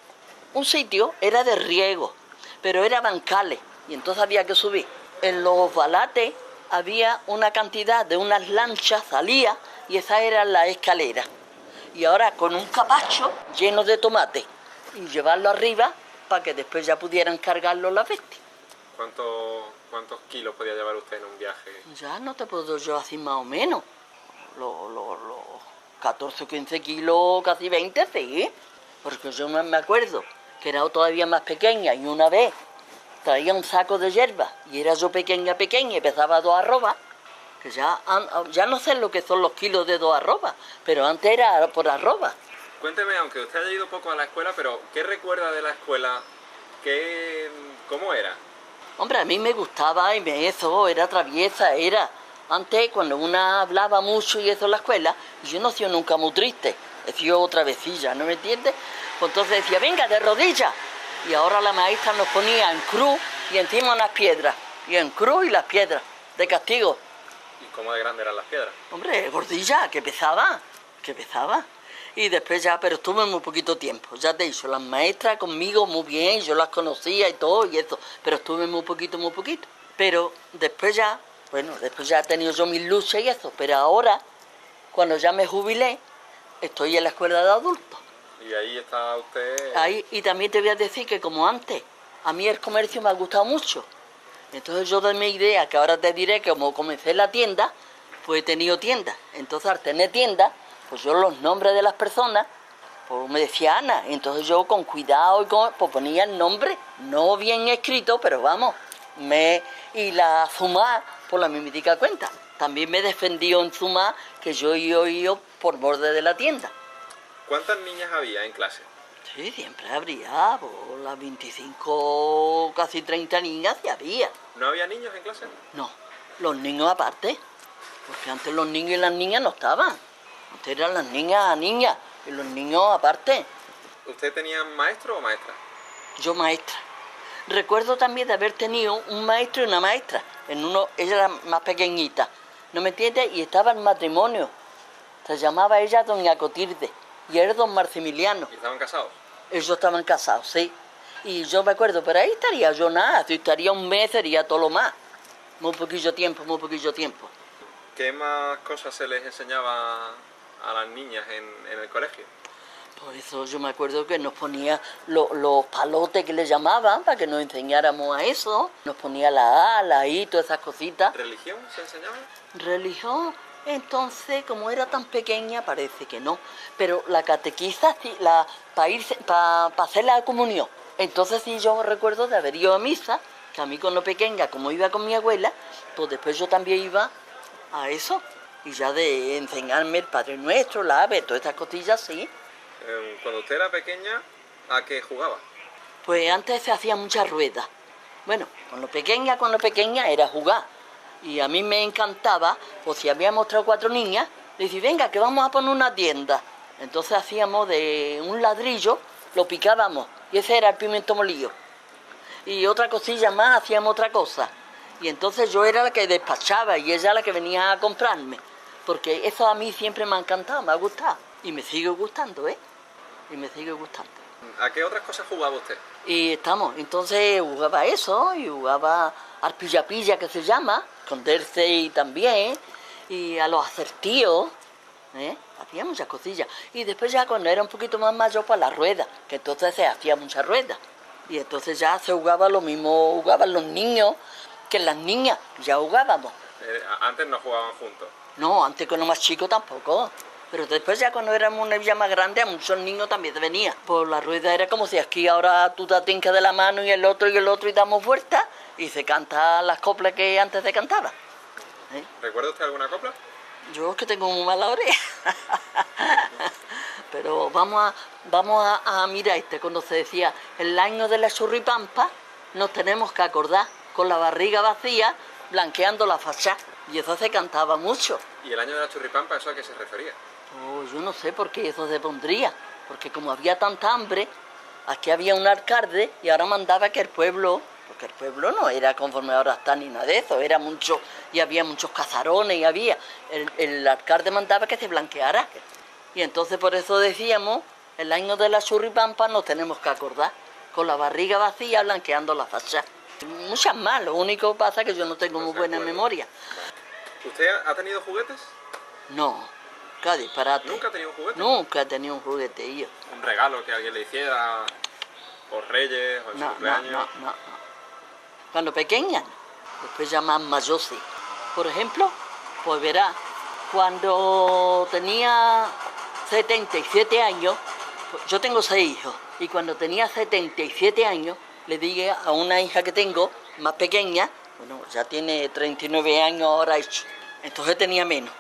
un sitio, era de riego, pero era bancales, y entonces había que subir. En los balates había una cantidad de unas lanchas, salía, y esas eran las escaleras. Y ahora con un capacho lleno de tomate, y llevarlo arriba para que después ya pudieran cargarlo las bestias. ¿Cuántos kilos podía llevar usted en un viaje? Ya no te puedo yo decir más o menos. Los 14 o 15 kilos, casi 20, sí. Porque yo me acuerdo que era todavía más pequeña y una vez traía un saco de hierba y era yo pequeña y pesaba 2 arrobas, que ya no sé lo que son los kilos de 2 arrobas, pero antes era por arroba. Cuénteme, aunque usted haya ido poco a la escuela, pero ¿qué recuerda de la escuela ¿Cómo era? Hombre, a mí me gustaba y eso, era traviesa, era... Antes, cuando una hablaba mucho y eso en la escuela, yo no hacía nunca muy triste, hacía otra vecilla, ¿no me entiendes? Pues entonces decía, venga, de rodillas. Y ahora la maestra nos ponía en cruz y encima unas piedras. Y en cruz y las piedras, de castigo. ¿Y cómo de grandes eran las piedras? Hombre, gordilla, que pesaba. Y después ya, pero estuve muy poquito tiempo. Ya te he dicho, las maestras conmigo muy bien, yo las conocía y todo y eso. Pero estuve muy poquito. Pero después ya, bueno, después ya he tenido yo mis luchas y eso. Pero ahora, cuando ya me jubilé, estoy en la escuela de adultos. Y ahí está usted... Ahí, y también te voy a decir que como antes, a mí el comercio me ha gustado mucho. Entonces yo doy mi idea, que ahora te diré que como comencé la tienda, pues he tenido tienda. Entonces al tener tienda, pues yo los nombres de las personas, pues me decía Ana. Entonces yo con cuidado pues ponía el nombre, no bien escrito, pero vamos. Y la Zumá, por la mismitica cuenta. También me defendió en Zumá que yo he ido por borde de la tienda. ¿Cuántas niñas había en clase? Sí, siempre habría, por las 25, casi 30 niñas, sí había. ¿No había niños en clase? No, los niños aparte, porque antes los niños y las niñas no estaban. Antes eran las niñas y los niños aparte. ¿Usted tenía maestro o maestra? Yo maestra. Recuerdo también de haber tenido un maestro y una maestra. Ella era más pequeñita, ¿no me entiendes? Y estaba en matrimonio. Se llamaba ella doña Cotirde y él don Marcimiliano. ¿Y estaban casados? Ellos estaban casados, sí. Y yo me acuerdo, pero ahí estaría yo nada, si estaría un mes, sería todo lo más. Muy poquillo tiempo. ¿Qué más cosas se les enseñaba a las niñas en el colegio? Por eso yo me acuerdo que nos ponía los palotes que le llamaban, para que nos enseñáramos a eso. Nos ponía la A, la I, todas esas cositas. ¿Religión se enseñaba? Religión, entonces, como era tan pequeña, parece que no. Pero la catequista, para hacer la comunión. Entonces sí, yo recuerdo de haber ido a misa, que a mí cuando pequeña, como iba con mi abuela, pues después yo también iba a eso. Y ya de enseñarme el Padre Nuestro, la Ave, todas estas cosillas, sí. Cuando usted era pequeña, ¿a qué jugaba? Pues antes se hacía muchas ruedas. Bueno, con lo pequeña era jugar. Y a mí me encantaba, pues si habíamos 3 o 4 niñas, le decía, venga, que vamos a poner una tienda. Entonces hacíamos de un ladrillo, lo picábamos, y ese era el pimiento molido. Y otra cosilla más, hacíamos otra cosa. Y entonces yo era la que despachaba y ella la que venía a comprarme. Porque eso a mí siempre me ha encantado, me ha gustado. Y me sigue gustando, ¿eh? ¿A qué otras cosas jugaba usted? Y entonces jugaba eso, y jugaba al pilla-pilla, que se llama, esconderse y también, y a los acertíos, ¿eh? Hacía muchas cosillas. Y después ya cuando era un poquito más mayor, para la rueda, que entonces se hacía muchas ruedas. Y entonces ya se jugaba lo mismo, jugaban los niños, que las niñas, ya jugábamos. Antes no jugaban juntos. No, antes con los más chicos tampoco. Pero después ya cuando éramos una villa más grande, a muchos niños también venían. Pues la rueda era como si aquí ahora tú te tincas de la mano y el otro y damos vueltas y se cantan las coplas que antes se cantaba. ¿Eh? ¿Recuerda usted alguna copla? Yo es que tengo muy mala oreja. Pero vamos a mirar cuando se decía el año de la churripampa, nos tenemos que acordar con la barriga vacía, blanqueando la fachada. Y eso se cantaba mucho. ¿Y el año de la churripampa, eso a qué se refería? Oh, yo no sé por qué eso se pondría, porque como había tanta hambre, aquí había un alcalde y ahora mandaba que el pueblo, porque el pueblo no era conforme ahora está ni nada de eso, era mucho, y había muchos cazarones y el alcalde mandaba que se blanqueara. Y entonces por eso decíamos, el año de la churripampa nos tenemos que acordar, con la barriga vacía blanqueando la fachada. Muchas más, lo único que pasa es que yo no tengo muy buena memoria. ¿Usted ha tenido juguetes? No, qué disparate. ¿Nunca ha tenido un juguete? Nunca he tenido un juguete yo. ¿Un regalo que alguien le hiciera por Reyes o en su cumpleaños? No. Cuando pequeña, después ya más mayor sí. Por ejemplo, pues verá, cuando tenía 77 años, yo tengo 6 hijos, y cuando tenía 77 años, le dije a una hija que tengo, más pequeña, bueno, ya tiene 39 años ahora hecho, entonces tenía menos.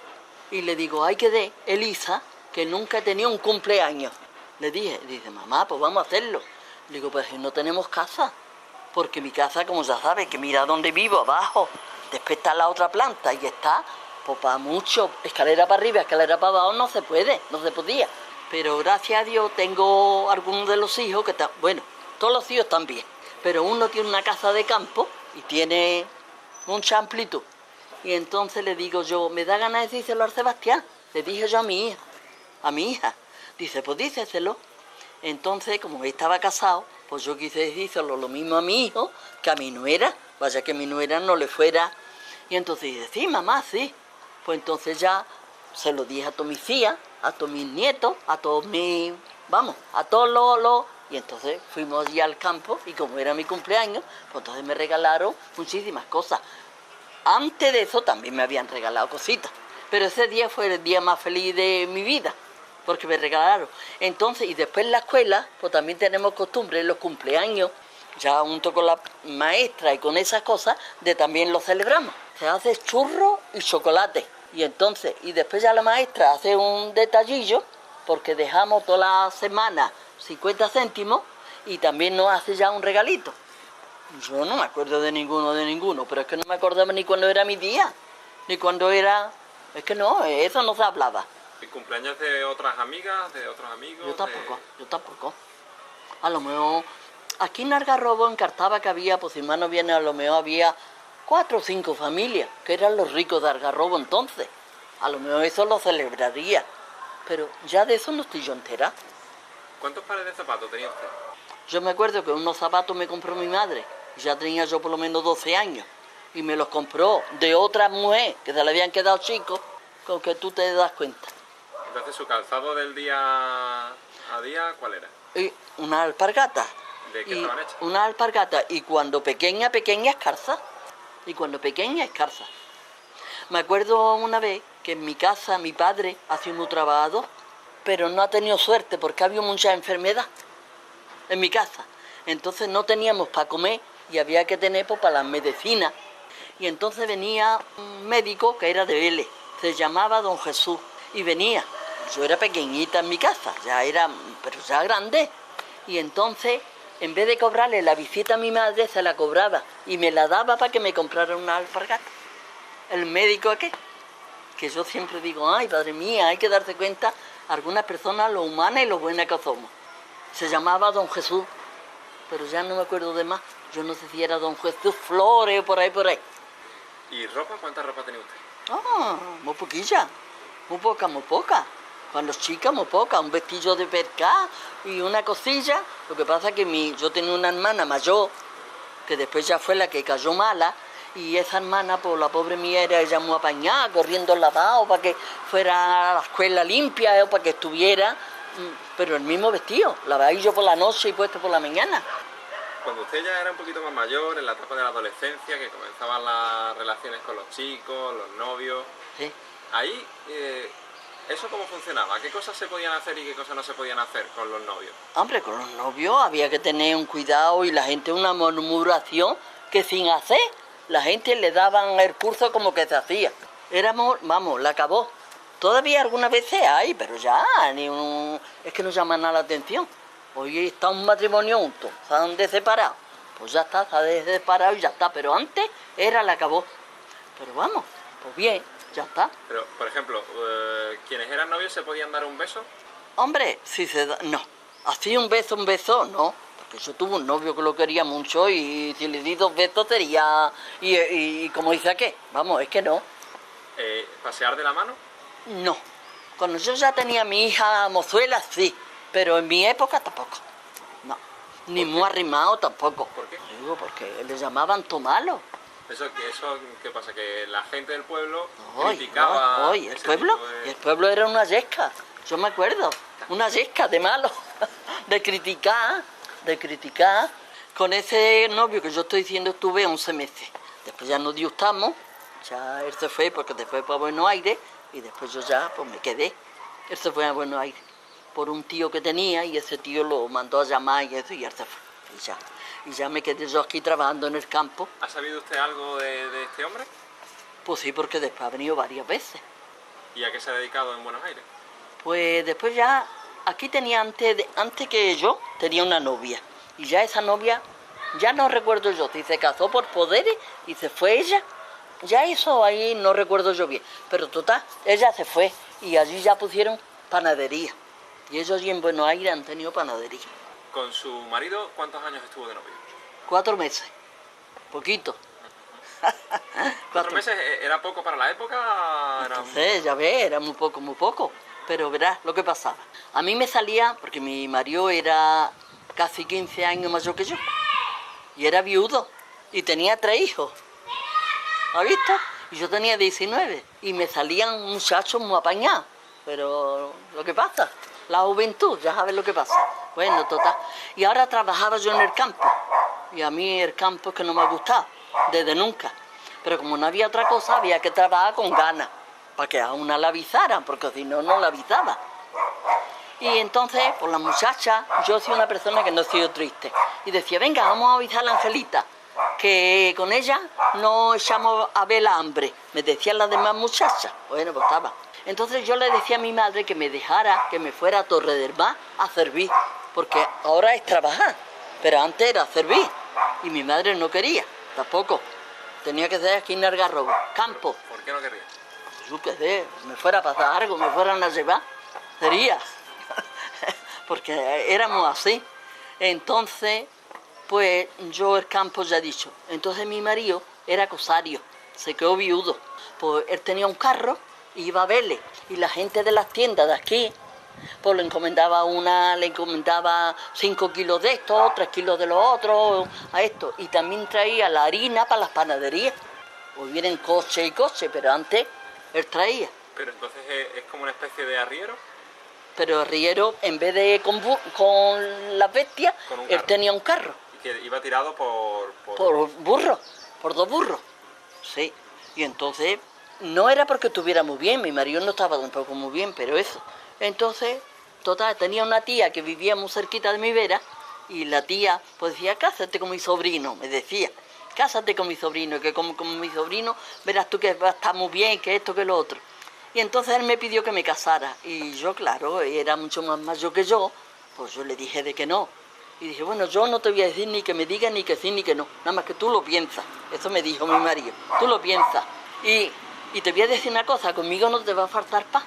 Y le digo, hay que de Elisa, que nunca tenía un cumpleaños. Le dije, dice, mamá, pues vamos a hacerlo. Le digo, pues no tenemos casa, porque mi casa, como ya sabes, que mira dónde vivo, abajo, después está la otra planta y está, pues para mucho, escalera para arriba, escalera para abajo, no se puede, no se podía. Pero gracias a Dios tengo algunos de los hijos que están, bueno, todos los hijos están bien, pero uno tiene una casa de campo y tiene mucha amplitud. Y entonces le digo yo, me da ganas de decírselo al Sebastián, le dije yo a mi hija, dice, pues díceselo. Entonces, como estaba casado, pues yo quise decírselo lo mismo a mi hijo que a mi nuera, vaya que mi nuera no le fuera. Y entonces dice, sí, mamá, sí. Pues entonces ya se lo dije a todas mis hijas, a todos mis nietos, a todos mis, vamos, a todos los. Y entonces fuimos allí al campo y como era mi cumpleaños, pues entonces me regalaron muchísimas cosas. Antes de eso también me habían regalado cositas, pero ese día fue el día más feliz de mi vida, porque me regalaron. Entonces, y después en la escuela, pues también tenemos costumbre en los cumpleaños, ya junto con la maestra y con esas cosas, de también lo celebramos. Se hace churro y chocolate. Y entonces, y después ya la maestra hace un detallillo, porque dejamos toda la semana 50 céntimos, y también nos hace ya un regalito. Yo no me acuerdo de ninguno, pero es que no me acordaba ni cuando era mi día, ni cuando era... Es que no, eso no se hablaba. ¿Y cumpleaños de otras amigas, de otros amigos? Yo tampoco. A lo mejor, aquí en Algarrobo, en Cartaba, que había, pues si mal no viene, a lo mejor había 4 o 5 familias, que eran los ricos de Algarrobo entonces. A lo mejor eso lo celebraría, pero ya de eso no estoy yo entera. ¿Cuántos pares de zapatos tenía usted? Yo me acuerdo que unos zapatos me compró mi madre, ya tenía yo por lo menos 12 años, y me los compró de otra mujer, que se le habían quedado chicos, con que tú te das cuenta. Entonces, ¿su calzado del día a día cuál era? Y una alpargata. ¿De qué estaban hechas? Una alpargata, y cuando pequeña escarza. Me acuerdo una vez que en mi casa mi padre ha sido muy trabajador, pero no ha tenido suerte porque había mucha enfermedad en mi casa. Entonces no teníamos para comer y había que tener pues, para las medicinas. Y entonces venía un médico que era de Vélez, se llamaba Don Jesús, y venía. Yo era pequeñita en mi casa, pero ya grande. Y entonces, en vez de cobrarle la visita a mi madre, se la cobraba y me la daba para que me comprara una alpargata. El médico aquel, que yo siempre digo, ay, padre mía, hay que darse cuenta, algunas personas, lo humanas y lo buenas que somos. Se llamaba Don Jesús, pero ya no me acuerdo de más. Yo no sé si era Don Jesús Flores o por ahí. ¿Y ropa? ¿Cuánta ropa tenía usted? Ah, muy poquilla, muy poca. Cuando chica, muy poca, un vestido de percá y una cosilla. Lo que pasa es que yo tenía una hermana mayor, que después ya fue la que cayó mala, y esa hermana, pues la pobre mía, era ella muy apañada, corriendo el lavado para que fuera a la escuela limpia o para que estuviera, pero el mismo vestido, lavaba yo por la noche y puesto por la mañana. Cuando usted ya era un poquito más mayor, en la etapa de la adolescencia, que comenzaban las relaciones con los chicos, los novios, ¿Sí? ahí, ¿eso cómo funcionaba? ¿Qué cosas se podían hacer y qué cosas no se podían hacer con los novios? Hombre, con los novios había que tener un cuidado y la gente una murmuración que sin hacer, la gente le daban el curso como que se hacía. La acabó. Todavía algunas veces hay, pero ya, es que no llama nada la atención. Hoy está un matrimonio juntos, se han separado. Pues ya está, se ha separado y ya está. Pero antes la acabó. Pero vamos, pues bien, ya está. Pero, por ejemplo, ¿quienes eran novios se podían dar un beso? Hombre, si se da... No. Así un beso, no. Porque yo tuve un novio que lo quería mucho y si le di 2 besos sería... Y como dice aquel, vamos, es que no. ¿Pasear de la mano? No. Cuando yo ya tenía mi hija mozuela, sí. Pero en mi época tampoco. No. Ni muy arrimado tampoco. ¿Por qué? Digo, porque le llamaban tomalo. ¿Eso qué pasa? ¿Que la gente del pueblo criticaba No, el pueblo, tipo de... el pueblo era una yesca. Yo me acuerdo. Una yesca de malo. De criticar. Con ese novio que yo estoy diciendo estuve 11 meses. Después ya nos disgustamos. Ya él se fue porque después fue a Buenos Aires. Y después yo ya pues me quedé. Él se fue a Buenos Aires por un tío que tenía y ese tío lo mandó a llamar y eso y él se fue. Y ya me quedé yo aquí trabajando en el campo. ¿Ha sabido usted algo de este hombre? Pues sí, porque después ha venido varias veces. ¿Y a qué se ha dedicado en Buenos Aires? Pues después ya, aquí tenía antes que yo, tenía una novia. Y ya esa novia, ya no recuerdo yo, si se casó por poderes y se fue ella. Ya eso ahí no recuerdo yo bien. Pero total, ella se fue y allí ya pusieron panadería. Y ellos allí en Buenos Aires han tenido panadería. ¿Con su marido cuántos años estuvo de novio? 4 meses, poquito. 4 meses era poco para la época. Entonces, ya ves, era muy poco, muy poco. Pero verás lo que pasaba. A mí me salía, porque mi marido era casi 15 años mayor que yo. Y era viudo. Y tenía 3 hijos. ¿Has visto? Y yo tenía 19. Y me salían muchachos muy apañados. Pero lo que pasa, la juventud, ya sabes lo que pasa. Bueno, total. Y ahora trabajaba yo en el campo. Y a mí el campo es que no me ha gustado, desde nunca. Pero como no había otra cosa, había que trabajar con ganas, para que a una la avisaran, porque si no, no la avisaba. Y entonces, por la muchacha, yo soy una persona que no he sido triste. Y decía, venga, vamos a avisar a la Angelita, que con ella no echamos a ver la hambre. Me decían las demás muchachas. Bueno, pues estaba. Entonces yo le decía a mi madre que me dejara, que me fuera a Torre del Mar a servir, porque ahora es trabajar, pero antes era servir. Y mi madre no quería, tampoco. Tenía que ser aquí en Algarrobo, campo. ¿Por qué no quería? Yo qué sé, me fuera a pasar algo, me fueran a llevar, sería. Porque éramos así. Entonces, pues yo el campo ya he dicho. Entonces mi marido era cosario, se quedó viudo. Pues él tenía un carro y iba a verle. Y la gente de las tiendas de aquí, pues le encomendaba 5 kilos de esto, 3 kilos de lo otro, a esto. Y también traía la harina para las panaderías. Pues vienen coche y coche, pero antes él traía. Pero entonces es como una especie de arriero. Pero el riero, en vez de con las bestias, él tenía un carro. Y que iba tirado por burros, por 2 burros. Sí. Y entonces, no era porque estuviera muy bien, mi marido no estaba tampoco muy bien, pero eso. Entonces, total, tenía una tía que vivía muy cerquita de mi vera, y la tía pues decía, cásate con mi sobrino, me decía, cásate con mi sobrino, que con mi sobrino verás tú que va a estar muy bien, que esto, que lo otro. Y entonces él me pidió que me casara, y yo, claro, era mucho más mayor que yo, pues yo le dije de que no. Y dije, bueno, yo no te voy a decir ni que me digas ni que sí ni que no, nada más que tú lo piensas. Eso me dijo mi marido, tú lo piensas. Y te voy a decir una cosa, conmigo no te va a faltar paz.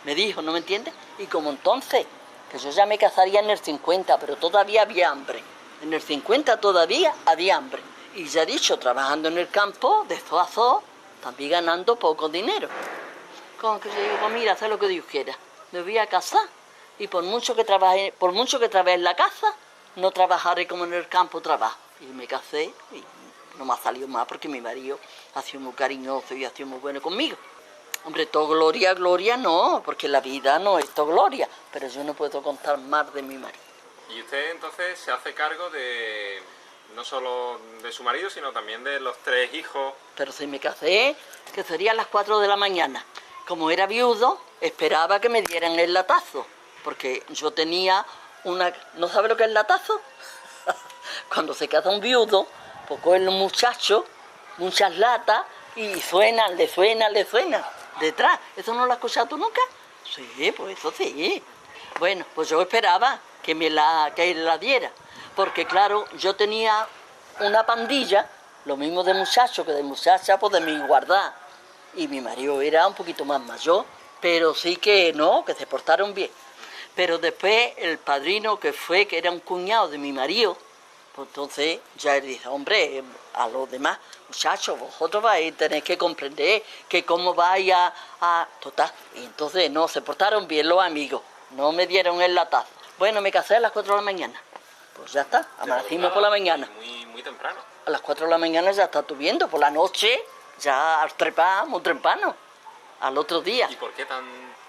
Me dijo, ¿no me entiendes? Y como entonces, que yo ya me casaría en el 50, pero todavía había hambre. En el 50 todavía había hambre. Y ya he dicho, trabajando en el campo, de zoo a zoo, también ganando poco dinero. Como que yo digo, pues mira, haz lo que Dios quiera. Me voy a casar y por mucho que trabaje en la casa, no trabajaré como en el campo trabajo. Y me casé y no me ha salido más porque mi marido ha sido muy cariñoso y ha sido muy bueno conmigo. Hombre, todo gloria, gloria no, porque la vida no es todo gloria, pero yo no puedo contar más de mi marido. Y usted entonces se hace cargo de no solo de su marido, sino también de los 3 hijos. Pero si me casé, que sería a las 4 de la mañana. Como era viudo, esperaba que me dieran el latazo, porque yo tenía una... ¿No sabe lo que es el latazo? Cuando se casa un viudo, pues cogen los muchachos, muchas latas, y le suena detrás. ¿Eso no lo has escuchado tú nunca? Sí, pues eso sí. Bueno, pues yo esperaba que él la diera, porque claro, yo tenía una pandilla, lo mismo de muchachos que de muchachas, pues de mi igualdad. Y mi marido era un poquito más mayor, pero sí que no, que se portaron bien. Pero después el padrino que era un cuñado de mi marido, pues entonces ya él dice, hombre, a los demás muchachos, vosotros vais a tener que comprender que cómo vais a... Total. Y entonces no, se portaron bien los amigos, no me dieron el latazo. Bueno, me casé a las 4 de la mañana. Pues ya está, amanecimos por la mañana. Muy temprano. A las 4 de la mañana ya está lloviendo, por la noche ya al trepar, muy temprano, al otro día. ¿Y por qué tan...?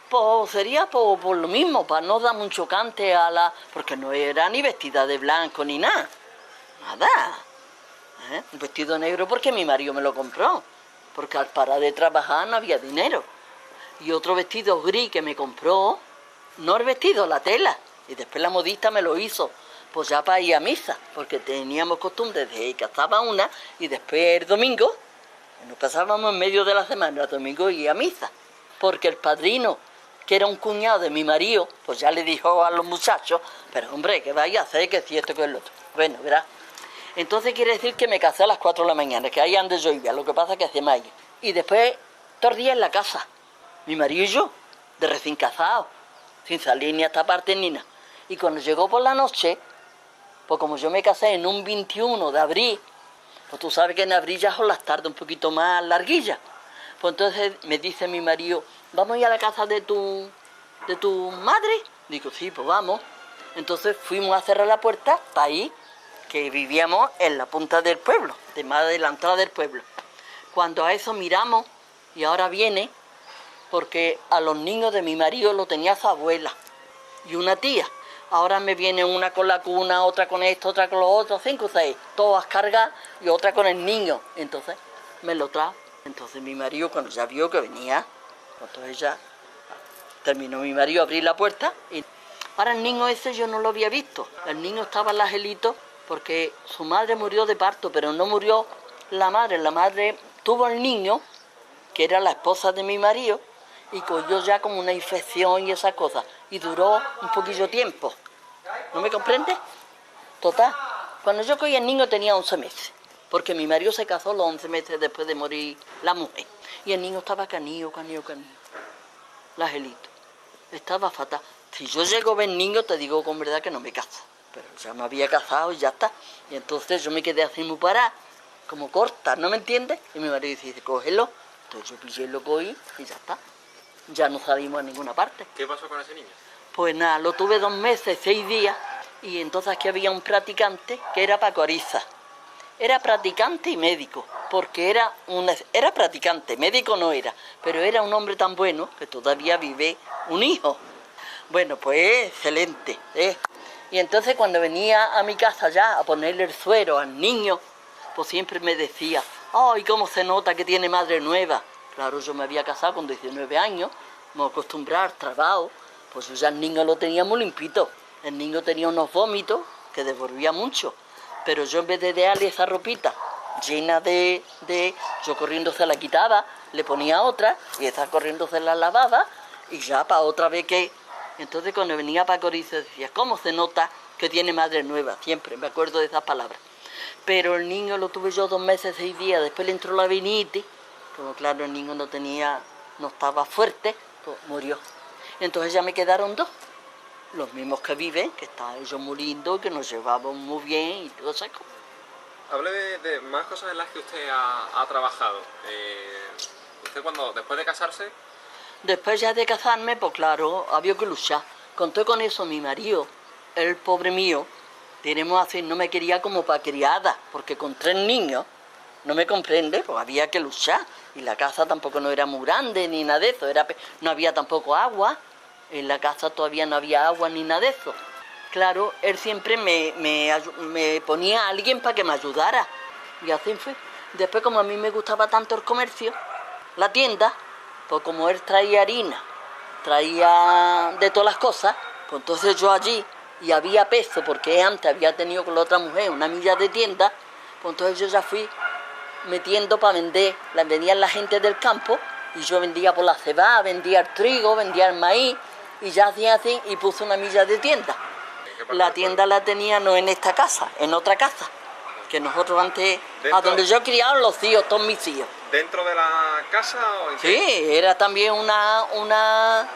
Pues sería por lo mismo, para no dar mucho cante a la... Porque no era ni vestida de blanco ni nada. Nada. Un vestido negro porque mi marido me lo compró. Porque al parar de trabajar no había dinero. Y otro vestido gris que me compró, no el vestido, la tela. Y después la modista me lo hizo, pues ya para ir a misa. Porque teníamos costumbre de que casaba una y después el domingo, nos casábamos en medio de la semana, el domingo ir a misa. Porque el padrino que era un cuñado de mi marido, pues ya le dijo a los muchachos, pero hombre, ¿qué vais a hacer? Que si esto, que el otro. Bueno, verás. Entonces quiere decir que me casé a las 4 de la mañana, que ahí ande yo iba, lo que pasa es que hace mayo. Y después, todos los días en la casa, mi marido y yo, de recién casados, sin salir ni a esta parte ni nada. Y cuando llegó por la noche, pues como yo me casé en un 21 de abril, pues tú sabes que en abril ya son las tardes un poquito más larguillas. Pues entonces me dice mi marido, ¿vamos a ir a la casa de tu madre? Digo, sí, pues vamos. Entonces fuimos a cerrar la puerta para ahí, que vivíamos en la punta del pueblo, de más de la entrada del pueblo. Cuando a eso miramos, y ahora viene, porque a los niños de mi marido lo tenía su abuela y una tía. Ahora me viene una con la cuna, otra con esto, otra con lo otro, 5 o 6, todas cargadas y otra con el niño. Entonces me lo trajo. Entonces mi marido, cuando ya vio que venía, entonces ya terminó mi marido a abrir la puerta. Y ahora el niño ese yo no lo había visto. El niño estaba en el angelito porque su madre murió de parto, pero no murió la madre. La madre tuvo al niño, que era la esposa de mi marido, y cogió ya como una infección y esas cosas. Y duró un poquillo tiempo. ¿No me comprende? Total. Cuando yo cogí al niño tenía 11 meses. Porque mi marido se casó los 11 meses después de morir la mujer. Y el niño estaba canillo. El angelito. Estaba fatal. Si yo llego a ver niño, te digo con verdad que no me caso. Pero ya me había casado y ya está. Y entonces yo me quedé así muy parada, como corta, ¿no me entiendes? Y mi marido dice, cógelo. Entonces yo pillé y lo cogí y ya está. Ya no salimos a ninguna parte. ¿Qué pasó con ese niño? Pues nada, lo tuve 2 meses, 6 días. Y entonces aquí había un practicante que era pacoriza. Era practicante y médico, porque era practicante, médico no era, pero era un hombre tan bueno que todavía vive un hijo. Bueno, pues excelente, ¿eh? Y entonces cuando venía a mi casa ya a ponerle el suero al niño, pues siempre me decía, ¡ay, cómo se nota que tiene madre nueva! Claro, yo me había casado con 19 años, me acostumbraba al trabajo, pues yo ya el niño lo tenía muy limpito. El niño tenía unos vómitos que devolvía mucho. Pero yo en vez de darle esa ropita llena yo corriendo se la quitaba, le ponía otra y esa corriendo se la lavaba y ya para otra vez que... Entonces cuando venía Paco Rizo decía, ¿cómo se nota que tiene madre nueva? Siempre me acuerdo de esas palabras. Pero el niño lo tuve yo 2 meses, 6 días, después le entró la vinitis, como claro el niño no estaba fuerte, pues murió. Entonces ya me quedaron 2. Los mismos que viven, que estaban ellos muy lindos, que nos llevaban muy bien y todo eso. Hable de más cosas en las que usted ha trabajado. Usted después de casarse... Después ya de casarme, pues claro, había que luchar. Conté con eso mi marido, el pobre mío, tenemos así, no me quería como para criada, porque con 3 niños, no me comprende, pues había que luchar. Y la casa tampoco no era muy grande ni nada de eso, no había tampoco agua. En la casa todavía no había agua ni nada de eso. Claro, él siempre me ponía a alguien para que me ayudara. Y así fue. Después, como a mí me gustaba tanto el comercio, la tienda, pues como él traía harina, traía de todas las cosas, pues entonces yo allí, y había peso, porque antes había tenido con la otra mujer una milla de tienda, pues entonces yo ya fui metiendo para vender. Las vendían la gente del campo, y yo vendía por la cebada, vendía el trigo, vendía el maíz, y ya hacía así y puse una milla de tienda. La tienda la tenía no en esta casa, en otra casa, que nosotros antes, a donde yo criaba los hijos, todos mis hijos. ¿Dentro de la casa o en qué? Sí, era también una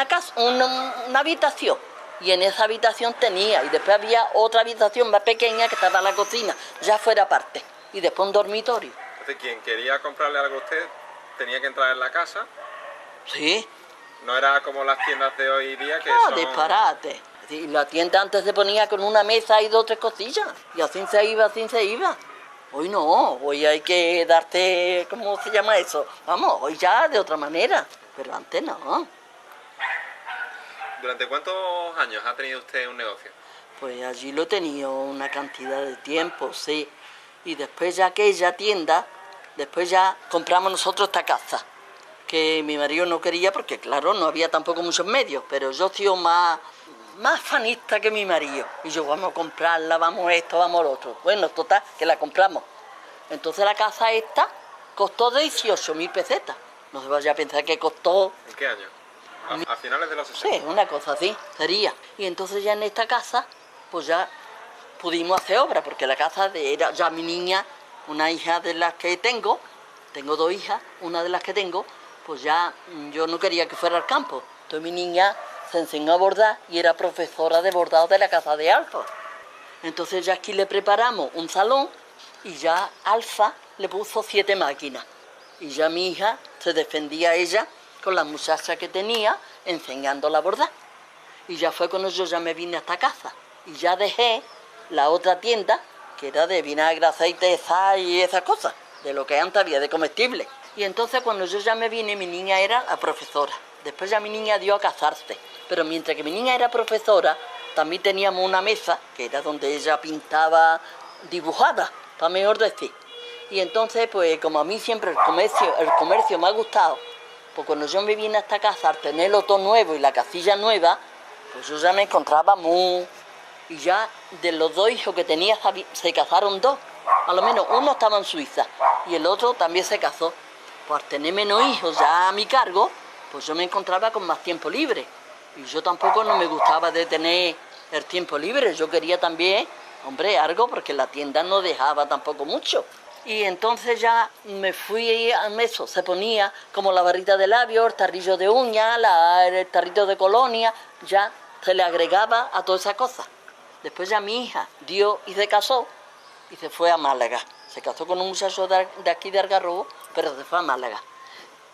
casa, una habitación. Y en esa habitación tenía, y después había otra habitación más pequeña que estaba en la cocina, ya fuera aparte. Y después un dormitorio. Entonces, quien quería comprarle algo a usted tenía que entrar en la casa. Sí. No era como las tiendas de hoy día que No, son... disparate. Sí, la tienda antes se ponía con una mesa y 2 o 3 cosillas. Y así se iba, así se iba. Hoy no, hoy hay que darte, ¿cómo se llama eso? Vamos, hoy ya de otra manera, pero antes no. ¿Durante cuántos años ha tenido usted un negocio? Pues allí lo he tenido una cantidad de tiempo, sí. Y después ya aquella tienda, después ya compramos nosotros esta casa, que mi marido no quería porque, claro, no había tampoco muchos medios, pero yo soy más fanista que mi marido. Y yo, vamos a comprarla, vamos esto, vamos lo otro. Bueno, total, que la compramos. Entonces la casa esta costó 18.000 pesetas. No se vaya a pensar que costó... ¿En qué año? A finales de los 60. Sí, una cosa así sería. Y entonces ya en esta casa, pues ya pudimos hacer obra, porque la casa era ya mi niña, una hija de las que tengo 2 hijas, una de las que tengo, pues ya yo no quería que fuera al campo. Entonces mi niña se enseñó a bordar y era profesora de bordado de la casa de Alfa. Entonces ya aquí le preparamos un salón y ya Alfa le puso 7 máquinas. Y ya mi hija se defendía ella con la muchacha que tenía enseñándola a bordar. Y ya fue cuando yo ya me vine a esta casa. Y ya dejé la otra tienda, que era de vinagre, aceite, sal y esas cosas, de lo que antes había de comestible. Y entonces cuando yo ya me vine, mi niña era la profesora. Después ya mi niña dio a casarse. Pero mientras que mi niña era profesora, también teníamos una mesa, que era donde ella pintaba dibujada, para mejor decir. Y entonces, pues como a mí siempre el comercio me ha gustado, pues cuando yo me vine a esta casa, al tenerlo todo nuevo y la casilla nueva, pues yo ya me encontraba muy... Y ya de los 2 hijos que tenía, se casaron 2. A lo menos uno estaba en Suiza y el otro también se casó. Pues al tener menos hijos ya a mi cargo, pues yo me encontraba con más tiempo libre. Y yo tampoco no me gustaba de tener el tiempo libre. Yo quería también, hombre, algo, porque la tienda no dejaba tampoco mucho. Y entonces ya me fui a eso, se ponía como la barrita de labio, el tarrillo de uña, el tarrito de colonia, ya se le agregaba a todas esas cosas. Después ya mi hija dio y se casó y se fue a Málaga. Se casó con un muchacho de aquí de Algarrobo, pero se fue a Málaga.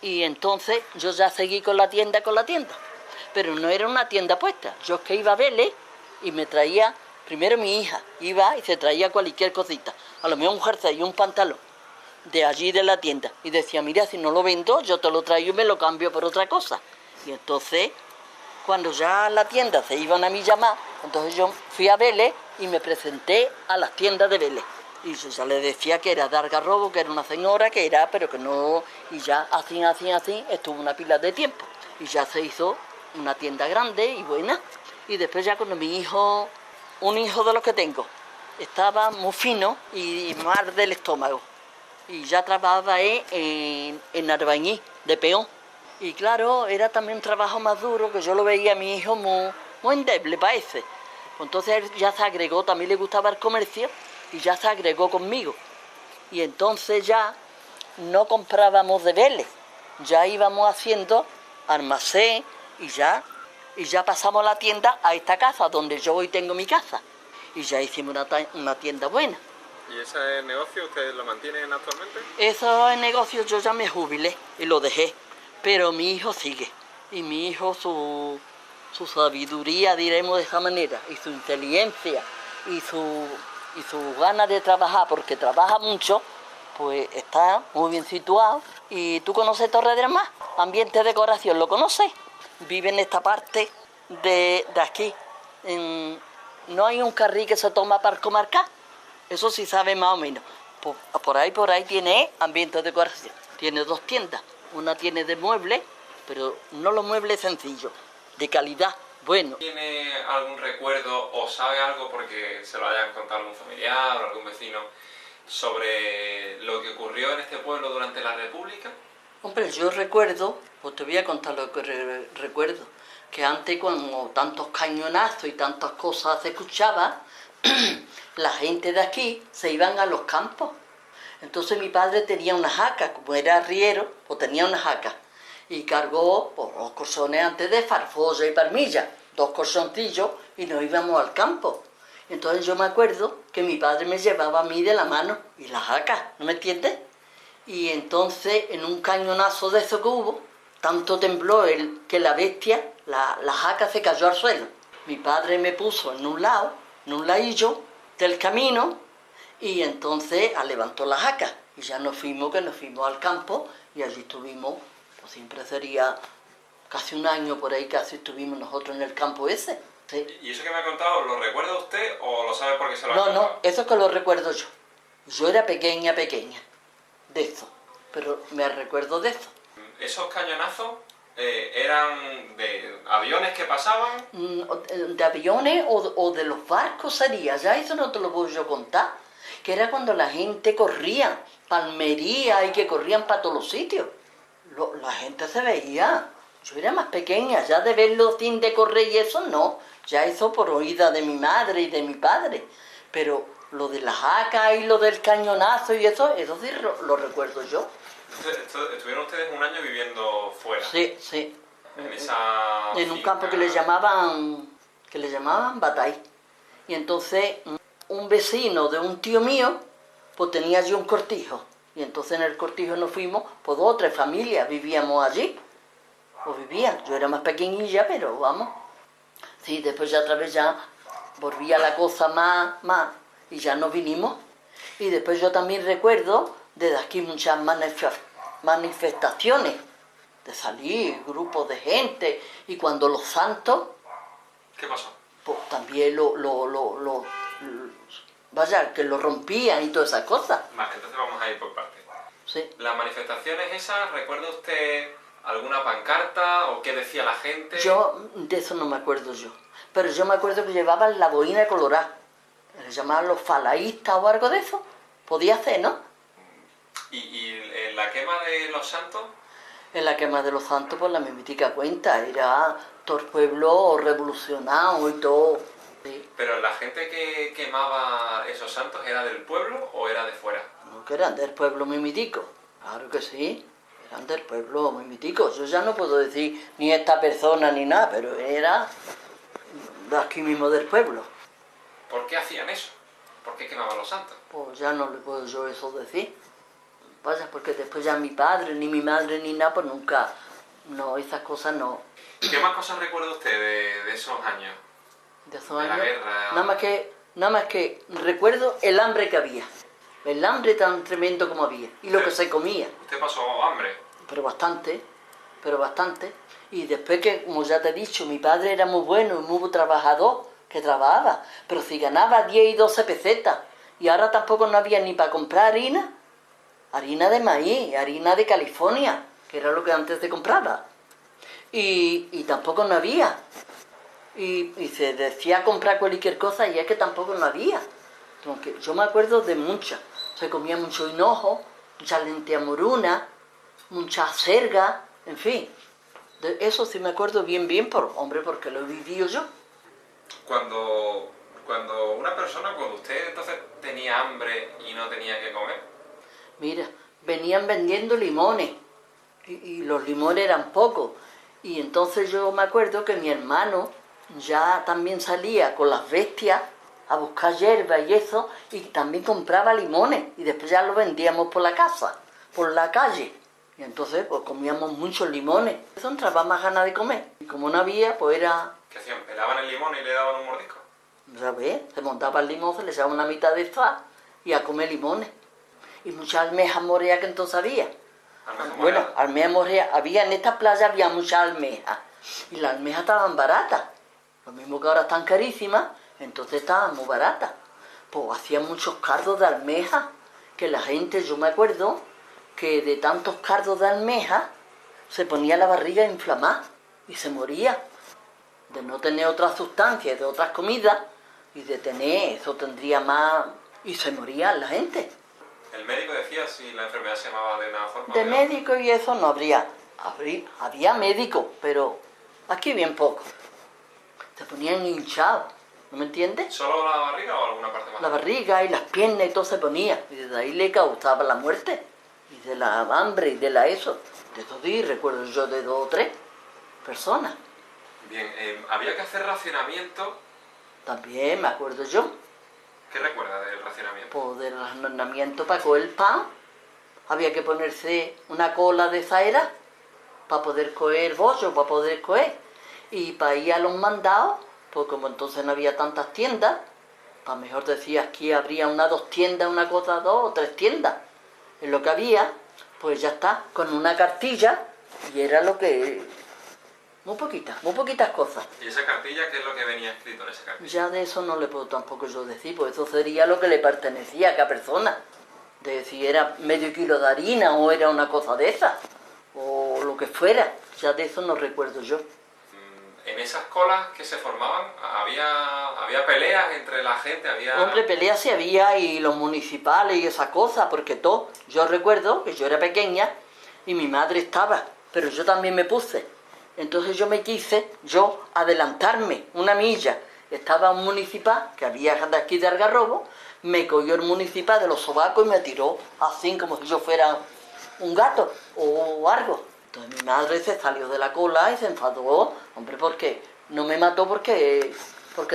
Y entonces yo ya seguí con la tienda. Pero no era una tienda puesta. Yo es que iba a Vélez y me traía, primero mi hija, iba y se traía cualquier cosita. A lo mejor un jersey y un pantalón de allí de la tienda. Y decía, mira, si no lo vendo, yo te lo traigo y me lo cambio por otra cosa. Y entonces, cuando ya la tienda se iban a mí llamar, entonces yo fui a Vélez y me presenté a las tiendas de Vélez. Y yo ya le decía que era de Algarrobo, que era una señora, que era, pero que no... Y ya así, estuvo una pila de tiempo. Y ya se hizo una tienda grande y buena. Y después ya cuando mi hijo, un hijo de los que tengo, estaba muy fino y mal del estómago. Y ya trabajaba en Arbañí, de peón. Y claro, era también un trabajo más duro, que yo lo veía a mi hijo muy endeble, parece. Entonces él ya se agregó, también le gustaba el comercio, y ya se agregó conmigo. Y entonces ya no comprábamos de Vélez, ya íbamos haciendo almacén y ya pasamos la tienda a esta casa, donde yo hoy tengo mi casa. Y ya hicimos una tienda buena. ¿Y ese negocio ustedes lo mantienen actualmente? Ese negocio yo ya me jubilé y lo dejé, pero mi hijo sigue. Y mi hijo, su sabiduría, diremos de esa manera, y su inteligencia, y su ganas de trabajar, porque trabaja mucho, pues está muy bien situado. ¿Y tú conoces Torre del Mar? Ambiente de decoración, ¿lo conoces? Vive en esta parte de aquí. No hay un carril que se toma para comarcar. Eso sí sabe más o menos. Por ahí tiene ambiente de decoración. Tiene 2 tiendas. Una tiene de muebles, pero no los muebles sencillos, de calidad, bueno. ¿Tiene algún recuerdo o sabe algo, porque se lo hayan contado algún familiar o algún vecino, sobre lo que ocurrió en este pueblo durante la República? Hombre, yo recuerdo, pues te voy a contar lo que recuerdo, que antes cuando tantos cañonazos y tantas cosas se escuchaba, la gente de aquí se iban a los campos. Entonces mi padre tenía una jaca, como era arriero, pues tenía una jaca. Y cargó pues, 2 colchones antes de farfolla y parmilla, 2 colchoncillos, y nos íbamos al campo. Entonces yo me acuerdo que mi padre me llevaba a mí de la mano, y la jaca, ¿no me entiendes? Y entonces en un cañonazo de eso que hubo, tanto tembló que la bestia, la jaca se cayó al suelo. Mi padre me puso en un ladillo del camino, y entonces levantó la jaca. Y ya nos fuimos al campo, y allí estuvimos, pues siempre sería casi un año por ahí, casi estuvimos nosotros en el campo ese. Sí. ¿Y eso que me ha contado, lo recuerda usted o lo sabe porque se lo ha contado? No, eso es que lo recuerdo yo. Yo era pequeña de eso, pero me recuerdo de eso. ¿Esos cañonazos eran de aviones que pasaban? De aviones o de los barcos sería, ya eso no te lo puedo yo contar, que era cuando la gente corría, Palmería y que corrían para todos los sitios. La gente se veía, Yo era más pequeña, ya de verlo sin de correr y eso no. Ya eso por oída de mi madre y de mi padre. Pero lo de las hacas y lo del cañonazo y eso sí lo recuerdo yo. ¿Estuvieron ustedes un año viviendo fuera? Sí, sí. En esa En un finca. campo que le llamaban Batay. Y entonces un vecino de un tío mío, pues tenía allí un cortijo. Y entonces en el cortijo nos fuimos, pues 2 o 3 familias vivíamos allí. Pues vivían, yo era más pequeñilla, pero vamos. Sí, después ya otra vez ya volvía la cosa más, y ya nos vinimos. Y después yo también recuerdo desde aquí muchas manifestaciones, de salir, grupos de gente, y cuando los santos, ¿Qué pasó? pues también vaya, que lo rompían y todas esas cosas. Vale, entonces vamos a ir por partes. Sí. Las manifestaciones esas, ¿recuerda usted alguna pancarta o qué decía la gente? Yo de eso no me acuerdo yo, pero yo me acuerdo que llevaban la boina colorada, les llamaban los falaístas o algo de eso, podía ser, ¿no? ¿Y en la quema de los santos? En la quema de los santos, pues la mimitica cuenta, era todo el pueblo revolucionado y todo. Sí. ¿Pero la gente que quemaba esos santos era del pueblo o era de fuera? No, que eran del pueblo mimitico, claro que sí, eran del pueblo mimitico. Yo ya no puedo decir ni esta persona ni nada, pero era de aquí mismo del pueblo. ¿Por qué hacían eso? ¿Por qué quemaban los santos? Pues ya no le puedo yo eso decir. Vaya, porque después ya mi padre, ni mi madre, ni nada, pues nunca, no, esas cosas no. ¿Qué más cosas recuerda usted de esos años? De esos De la años, guerra. nada más que recuerdo el hambre que había. El hambre tan tremendo como había. Y lo que se comía. ¿Usted pasó hambre? Pero bastante, pero bastante. Y después que, como ya te he dicho, mi padre era muy bueno y muy trabajador, que trabajaba. Pero si ganaba 10 y 12 pesetas, y ahora tampoco no había ni para comprar harina de maíz, harina de California, que era lo que antes se compraba. Y tampoco no había. Y se decía comprar cualquier cosa y es que tampoco no había. Aunque yo me acuerdo de muchas. Se comía mucho hinojo, mucha lentea moruna, mucha serga, en fin. De eso sí me acuerdo bien, hombre, porque lo he vivido yo. Cuando una persona, cuando usted entonces tenía hambre y no tenía que comer, Mira, venían vendiendo limones y los limones eran pocos. Y entonces yo me acuerdo que mi hermano ya también salía con las bestias a buscar hierba y eso, y también compraba limones y después ya los vendíamos por la casa, por la calle. Y entonces pues comíamos muchos limones. Eso entraba más ganas de comer. Y como no había, pues era, ¿qué hacían? ¿Pelaban el limón y le daban un mordisco? ¿sabes? Se montaba el limón, se le echaba una mitad de sal y a comer limones. Y muchas almejas moreas que entonces había. Almejas Bueno, moreadas. almejas moreas, había en esta playa había muchas almejas. Y las almejas estaban baratas. Lo mismo que ahora están carísimas, entonces estaban muy baratas. Pues hacían muchos cardos de almejas, que la gente, yo me acuerdo, que de tantos cardos de almejas se ponía la barriga inflamada y se moría. De no tener otras sustancias, de otras comidas, y de tener, eso tendría más, y se moría la gente. ¿El médico decía si la enfermedad se llamaba de una forma De o otra? médico y eso no habría. Había médicos, pero aquí bien poco. Se ponían hinchados, ¿no me entiendes? ¿Solo la barriga o alguna parte más? La barriga y las piernas y todo se ponía. Y desde ahí le causaba la muerte. Y de la hambre y de la eso. De todo y recuerdo yo de 2 o 3 personas. Bien, había que hacer racionamiento. También me acuerdo yo. ¿Qué recuerda del racionamiento? Pues del racionamiento para coger el pan. Había que ponerse una cola de zaera para poder coger bollo, para poder coger. Y para ir a los mandados, pues como entonces no había tantas tiendas, a lo mejor decías que habría 1 o 2 tiendas, una cosa, 2 o 3 tiendas. En lo que había, pues ya está, con una cartilla, y era lo que... muy poquitas cosas. ¿Y esa cartilla qué es lo que venía escrito en esa cartilla? Ya de eso no le puedo tampoco yo decir, pues eso sería lo que le pertenecía a cada persona. De si era medio kilo de harina o era una cosa de esa, o lo que fuera, ya de eso no recuerdo yo. En esas colas que se formaban, había peleas entre la gente, había... Hombre, peleas sí había, y los municipales y esas cosas, porque todo, yo recuerdo que yo era pequeña y mi madre estaba, pero yo también me puse. Entonces yo me quise, adelantarme una milla. Estaba un municipal, que había de aquí de Algarrobo, me cogió el municipal de los sobacos y me tiró así como si yo fuera un gato o algo. Entonces mi madre se salió de la cola y se enfadó. Hombre, porque no me mató porque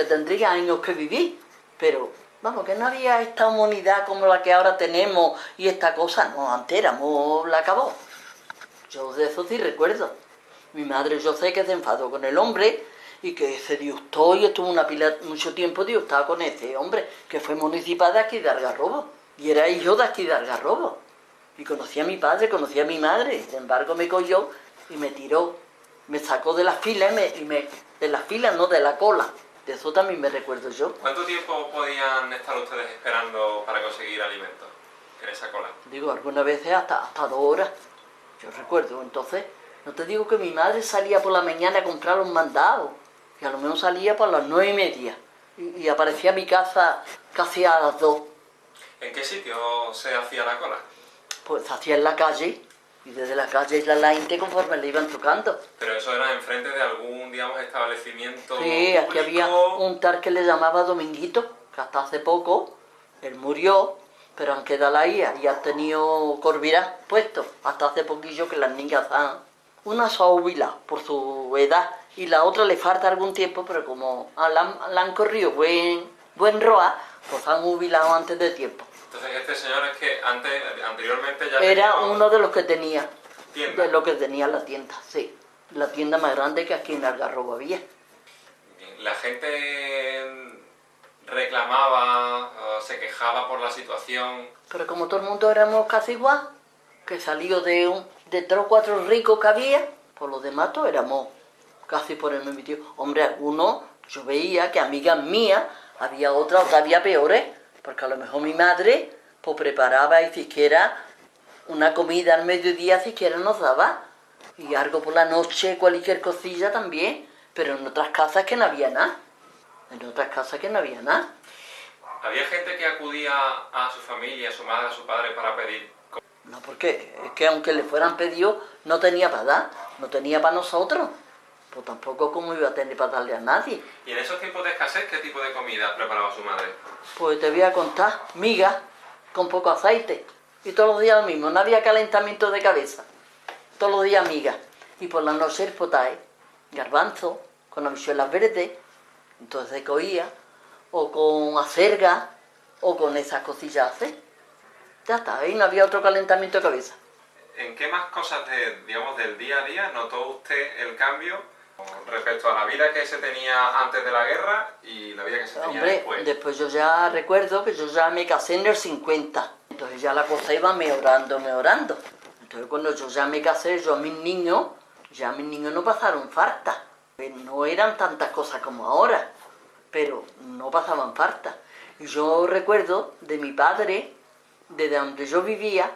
tendría años que vivir. Pero, vamos, que no había esta humanidad como la que ahora tenemos y esta cosa. No, antes éramos la acabó. Yo de eso sí recuerdo. Mi madre yo sé que se enfadó con el hombre y que se disgustó y estuvo mucho tiempo disgustado con ese hombre, que fue municipal de aquí de Algarrobo. Y era hijo de aquí de Algarrobo. Y conocía a mi padre, conocía a mi madre. Sin embargo me cogió y me tiró. Me sacó de las filas de las filas, no de la cola. De eso también me recuerdo yo. ¿Cuánto tiempo podían estar ustedes esperando para conseguir alimentos en esa cola? Digo, algunas veces hasta 2 horas. Yo recuerdo, entonces, no te digo que mi madre salía por la mañana a comprar los mandados, que a lo menos salía por las 9:30 y aparecía a mi casa casi a las 2. ¿En qué sitio se hacía la cola? Pues se hacía en la calle, y desde la calle la gente conforme le iban tocando. ¿Pero eso era enfrente de algún, digamos, establecimiento Sí, aquí había un tal que le llamaba Dominguito, que hasta hace poco, él murió, pero han quedado ahí y ha tenido corvirá puesto. Hasta hace poquillo que las niñas han... Una se ha jubilado por su edad y la otra le falta algún tiempo, pero como la han corrido buen roa, pues han jubilado antes de tiempo. Entonces este señor es que anteriormente ya Era tenía uno de los que tenía, tienda. de los que tenía la tienda, sí. La tienda más grande que aquí en Algarrobo había. Bien. La gente reclamaba, o se quejaba por la situación. Pero como todo el mundo éramos casi igual, que salió de 3 o 4 ricos que había, por los demás todos éramos casi por el mismo sitio. Hombre, algunos, yo veía que amigas mías, había otras todavía peores, porque a lo mejor mi madre pues preparaba y siquiera una comida al mediodía siquiera nos daba, y algo por la noche, cualquier cosilla también, pero en otras casas que no había nada. En otras casas que no había nada. ¿Había gente que acudía a su familia, a su madre, a su padre para pedir? No, porque es que aunque le fueran pedido, no tenía para dar, no tenía para nosotros. Pues tampoco como iba a tener para darle a nadie. ¿Y en esos tiempos de escasez qué tipo de comida preparaba su madre? Pues te voy a contar, migas con poco aceite. Y todos los días lo mismo, no había calentamiento de cabeza. Todos los días migas. Y por la noche el potaje, garbanzo, con habichuelas verdes, entonces se cogía, o con acerga, o con esas cosillas así. Ya está, ahí no había otro calentamiento de cabeza. ¿En qué más cosas digamos, del día a día notó usted el cambio respecto a la vida que se tenía antes de la guerra y la vida que se tenía después? Después yo ya recuerdo que yo ya me casé en el 50. Entonces ya la cosa iba mejorando. Entonces cuando yo ya me casé, mis niños no pasaron falta. No eran tantas cosas como ahora, pero no pasaban falta. Y yo recuerdo de mi padre, desde donde yo vivía,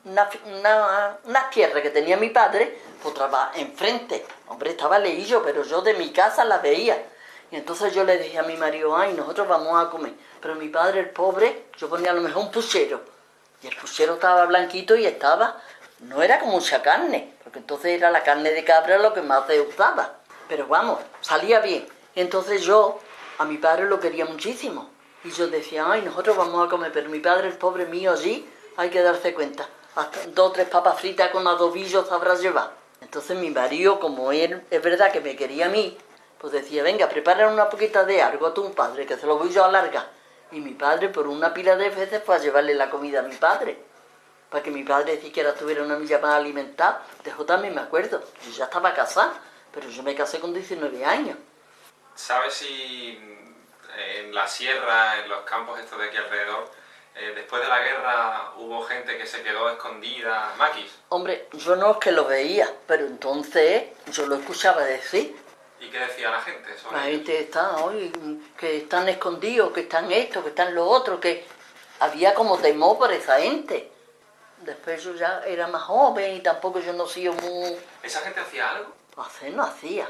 una tierra que tenía mi padre, pues estaba enfrente. Hombre, estaba leillo, pero yo de mi casa la veía. Y entonces yo le dije a mi marido, ay, nosotros vamos a comer. Pero mi padre, el pobre, yo ponía a lo mejor un puchero. Y el puchero estaba blanquito y no era con mucha carne, porque entonces era la carne de cabra lo que más se usaba. Pero vamos, salía bien. Y entonces yo a mi padre lo quería muchísimo. Y yo decía, ay, nosotros vamos a comer, pero mi padre, el pobre mío, allí, hay que darse cuenta. Hasta 2 o 3 papas fritas con adobillo sabrás llevar. Entonces mi marido, como él, es verdad que me quería a mí, pues decía, venga, prepara una poquita de algo a tu padre, que se lo voy yo a alargar. Y mi padre, por una pila de veces, fue a llevarle la comida a mi padre. Para que mi padre siquiera tuviera una milla más alimentada. De eso también me acuerdo. Yo ya estaba casada, pero yo me casé con 19 años. ¿Sabes si en la sierra, en los campos estos de aquí alrededor, después de la guerra hubo gente que se quedó escondida, maquis? Hombre, yo no es que lo veía, pero entonces yo lo escuchaba decir. ¿Y qué decía la gente sobre La ellos? gente está, oye, que están escondidos, que están esto, que están lo otro, que había como temor por esa gente. Después yo ya era más joven y tampoco yo no sido muy... ¿Esa gente hacía algo? Hacer no hacía.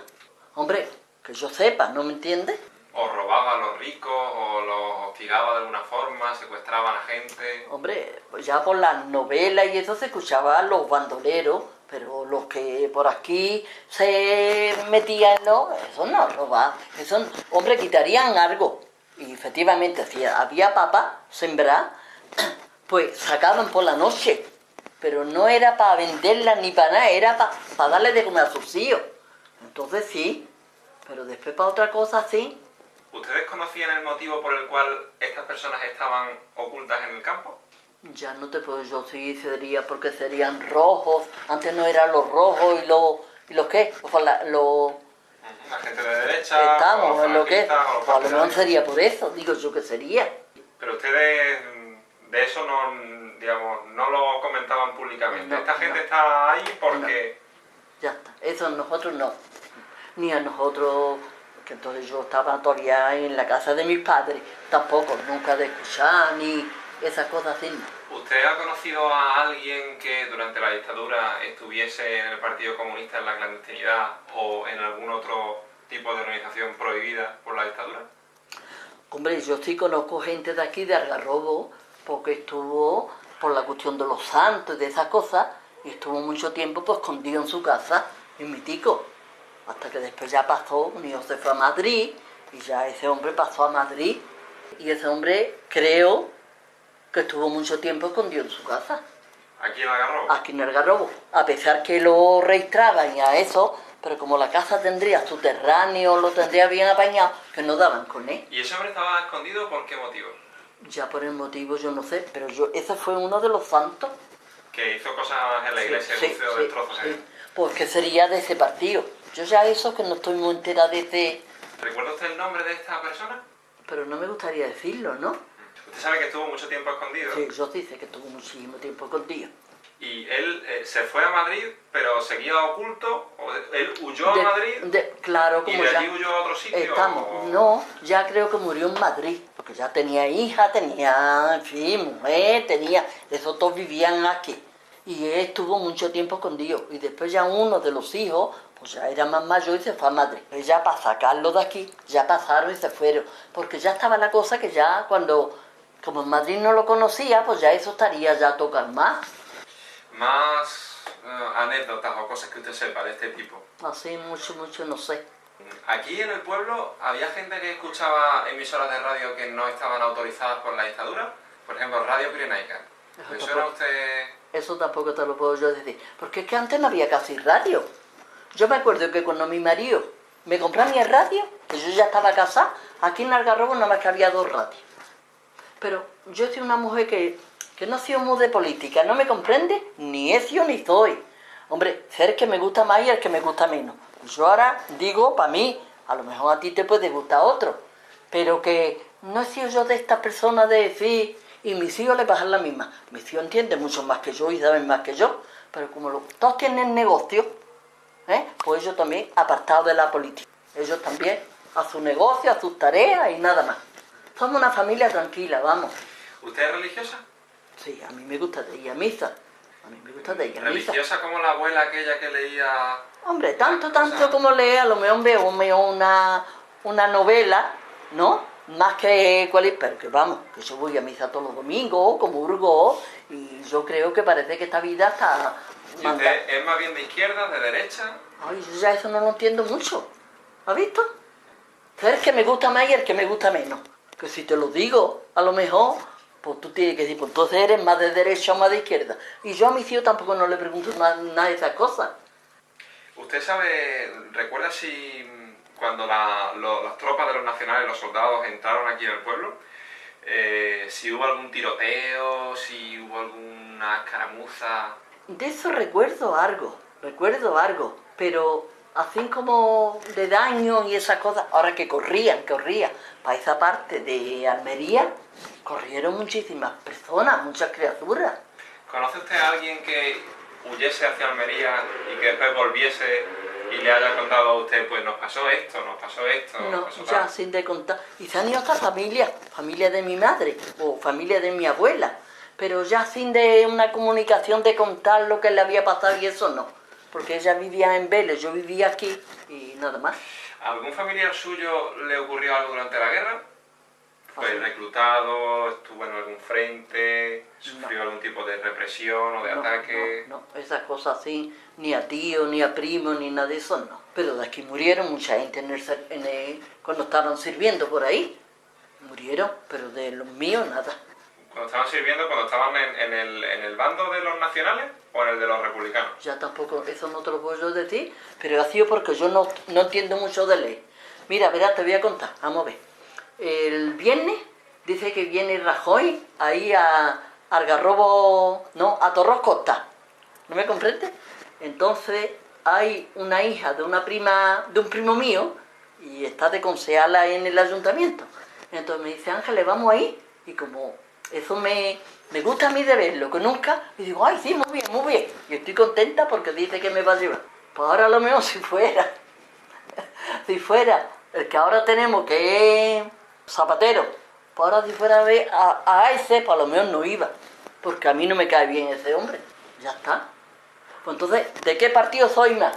Hombre, que yo sepa, ¿no me entiendes? ¿O robaba a los ricos, o los hostigaba de alguna forma, secuestraba a la gente? Hombre, pues ya por las novelas y eso se escuchaba a los bandoleros, Pero los que por aquí se metían, no, eso no robaban. Eso, hombre, quitarían algo. Y efectivamente, si había papa sembrada, pues sacaban por la noche. Pero no era para venderla ni para nada, era para darle de comer a sus hijos. Entonces sí, pero después para otra cosa sí. ¿Ustedes conocían el motivo por el cual estas personas estaban ocultas en el campo? Ya no te puedo yo sí sería porque serían rojos. Antes no eran los rojos y los qué, La gente de derecha, estamos o en lo que es. o los A lo mejor partidarios. sería por eso, digo yo que sería. Pero ustedes de eso no, digamos, no lo comentaban públicamente. No, Esta gente no. está ahí porque... Ya está, eso a nosotros no. Ni a nosotros, que entonces yo estaba todavía en la casa de mis padres, tampoco, nunca de escuchar ni esas cosas así. ¿Usted ha conocido a alguien que durante la dictadura estuviese en el Partido Comunista en la clandestinidad o en algún otro tipo de organización prohibida por la dictadura? Hombre, yo sí conozco gente de aquí, de Algarrobo, porque estuvo por la cuestión de los santos y de esas cosas, y estuvo mucho tiempo pues escondido en su casa, en Mitico, hasta que después ya pasó, mi hijo se fue a Madrid, y ya ese hombre pasó a Madrid, y ese hombre creo que estuvo mucho tiempo escondido en su casa, ¿Aquí en Algarrobo? aquí en Algarrobo, a pesar que lo registraban y a eso, pero como la casa tendría subterráneo, lo tendría bien apañado, que no daban con él. ¿Y ese hombre estaba escondido por qué motivo? Ya por el motivo yo no sé, pero ese fue uno de los santos. Que hizo cosas en la iglesia, Sí, buceo sí, de destrozos. sí. Pues que sería de ese partido. Yo ya eso que no estoy muy entera de ese... ¿Recuerda usted el nombre de esta persona? Pero no me gustaría decirlo, ¿no? Usted sabe que estuvo mucho tiempo escondido. Sí, yo sí sé que estuvo muchísimo tiempo contigo. Y él se fue a Madrid, pero seguía oculto. ¿O él huyó a Madrid Claro, y como de ya allí huyó a otro sitio? estamos. No, ya creo que murió en Madrid, porque ya tenía hija, tenía, en fin, mujer, tenía... Esos todos vivían aquí. Y él estuvo mucho tiempo escondido. Y después ya uno de los hijos, pues ya era más mayor y se fue a Madrid. Pues ya para sacarlo de aquí, ya pasaron y se fueron. Porque ya estaba la cosa que ya cuando, como en Madrid no lo conocía, pues ya eso estaría ya a tocar más. Más anécdotas o cosas que usted sepa de este tipo. Así mucho, no sé. Aquí en el pueblo había gente que escuchaba emisoras de radio que no estaban autorizadas por la dictadura. Por ejemplo, Radio Pirenaica. ¿Le suena a usted? Eso tampoco te lo puedo yo decir. Porque es que antes no había casi radio. Yo me acuerdo que cuando mi marido me compró mi radio, que yo ya estaba casada, aquí en Algarrobo nada más que había 2 radios. Pero yo soy una mujer que no soy muy de política, no me comprende, ni es yo ni soy. Hombre, ser el que me gusta más y el que me gusta menos. Yo ahora digo, para mí, a lo mejor a ti te puede gustar otro, pero que no he sido yo de esta persona de decir, y mis hijos les pasan la misma. Mis hijos entienden mucho más que yo y saben más que yo, pero como todos tienen negocio, pues ellos también apartados de la política. Ellos también a su negocio, a sus tareas y nada más. Somos una familia tranquila, vamos. ¿Usted es religiosa? Sí, a mí me gusta de ir a misa. A mí me gusta de ir a misa. ¿Religiosa como la abuela aquella que leía? Hombre, tanto como lea, a lo mejor veo una novela, ¿no? Más que cuál, pero que vamos, que yo voy a misa todos los domingos, comulgo, y yo creo que parece que esta vida está... ¿Y usted es más bien de izquierda, de derecha? Ay, yo ya eso no lo entiendo mucho. ¿Has visto? Es el que me gusta más y el que me gusta menos. Que si te lo digo, a lo mejor, pues tú tienes que decir, pues entonces eres más de derecha o más de izquierda. Y yo a mis hijos tampoco no le pregunto nada de esas cosas. ¿Usted sabe, recuerda si cuando las tropas de los nacionales, los soldados, entraron aquí en el pueblo, si hubo algún tiroteo, si hubo alguna escaramuza? De eso recuerdo algo, pero así como de daño y esas cosas, ahora que corría, para esa parte de Almería, corrieron muchísimas personas, muchas criaturas. ¿Conoce usted a alguien que huyese hacia Almería y que después volviese y le haya contado a usted, pues nos pasó esto, nos pasó esto? No, nos pasó ya tal? sin de contar. Y se han ido otras familias, familia de mi madre o familia de mi abuela, pero ya sin de una comunicación de contar lo que le había pasado y eso no. Porque ella vivía en Vélez, yo vivía aquí y nada más. ¿A algún familiar suyo le ocurrió algo durante la guerra? ¿Fue reclutado? ¿Estuvo en algún frente? ¿Sufrió algún tipo de represión o de ataque? No, esas cosas así, ni a tío, ni a primo, ni nada de eso, no. Pero de aquí murieron mucha gente cuando estaban sirviendo por ahí. Murieron, pero de los míos nada. Cuando estaban sirviendo, cuando estaban en el bando de los nacionales o en el de los republicanos. Ya tampoco, eso no te lo puedo yo decir, pero ha sido porque yo no entiendo mucho de ley. Mira, verás, te voy a contar, vamos a ver. El viernes dice que viene Rajoy ahí a Algarrobo, no, a Torros Costa. ¿No me comprendes? Entonces hay una hija de una prima, de un primo mío, y está de concejala en el ayuntamiento. Entonces me dice, Ángeles, vamos ahí. Y como eso me gusta a mí de verlo, que nunca, y digo, ay, sí, muy bien, muy bien. Y estoy contenta porque dice que me va a llevar. Pues ahora a lo mejor si fuera el que ahora tenemos, que es Zapatero, pues ahora si fuera a ver a ese, pues a lo mejor no iba, porque a mí no me cae bien ese hombre. Ya está. Pues entonces, ¿de qué partido soy más?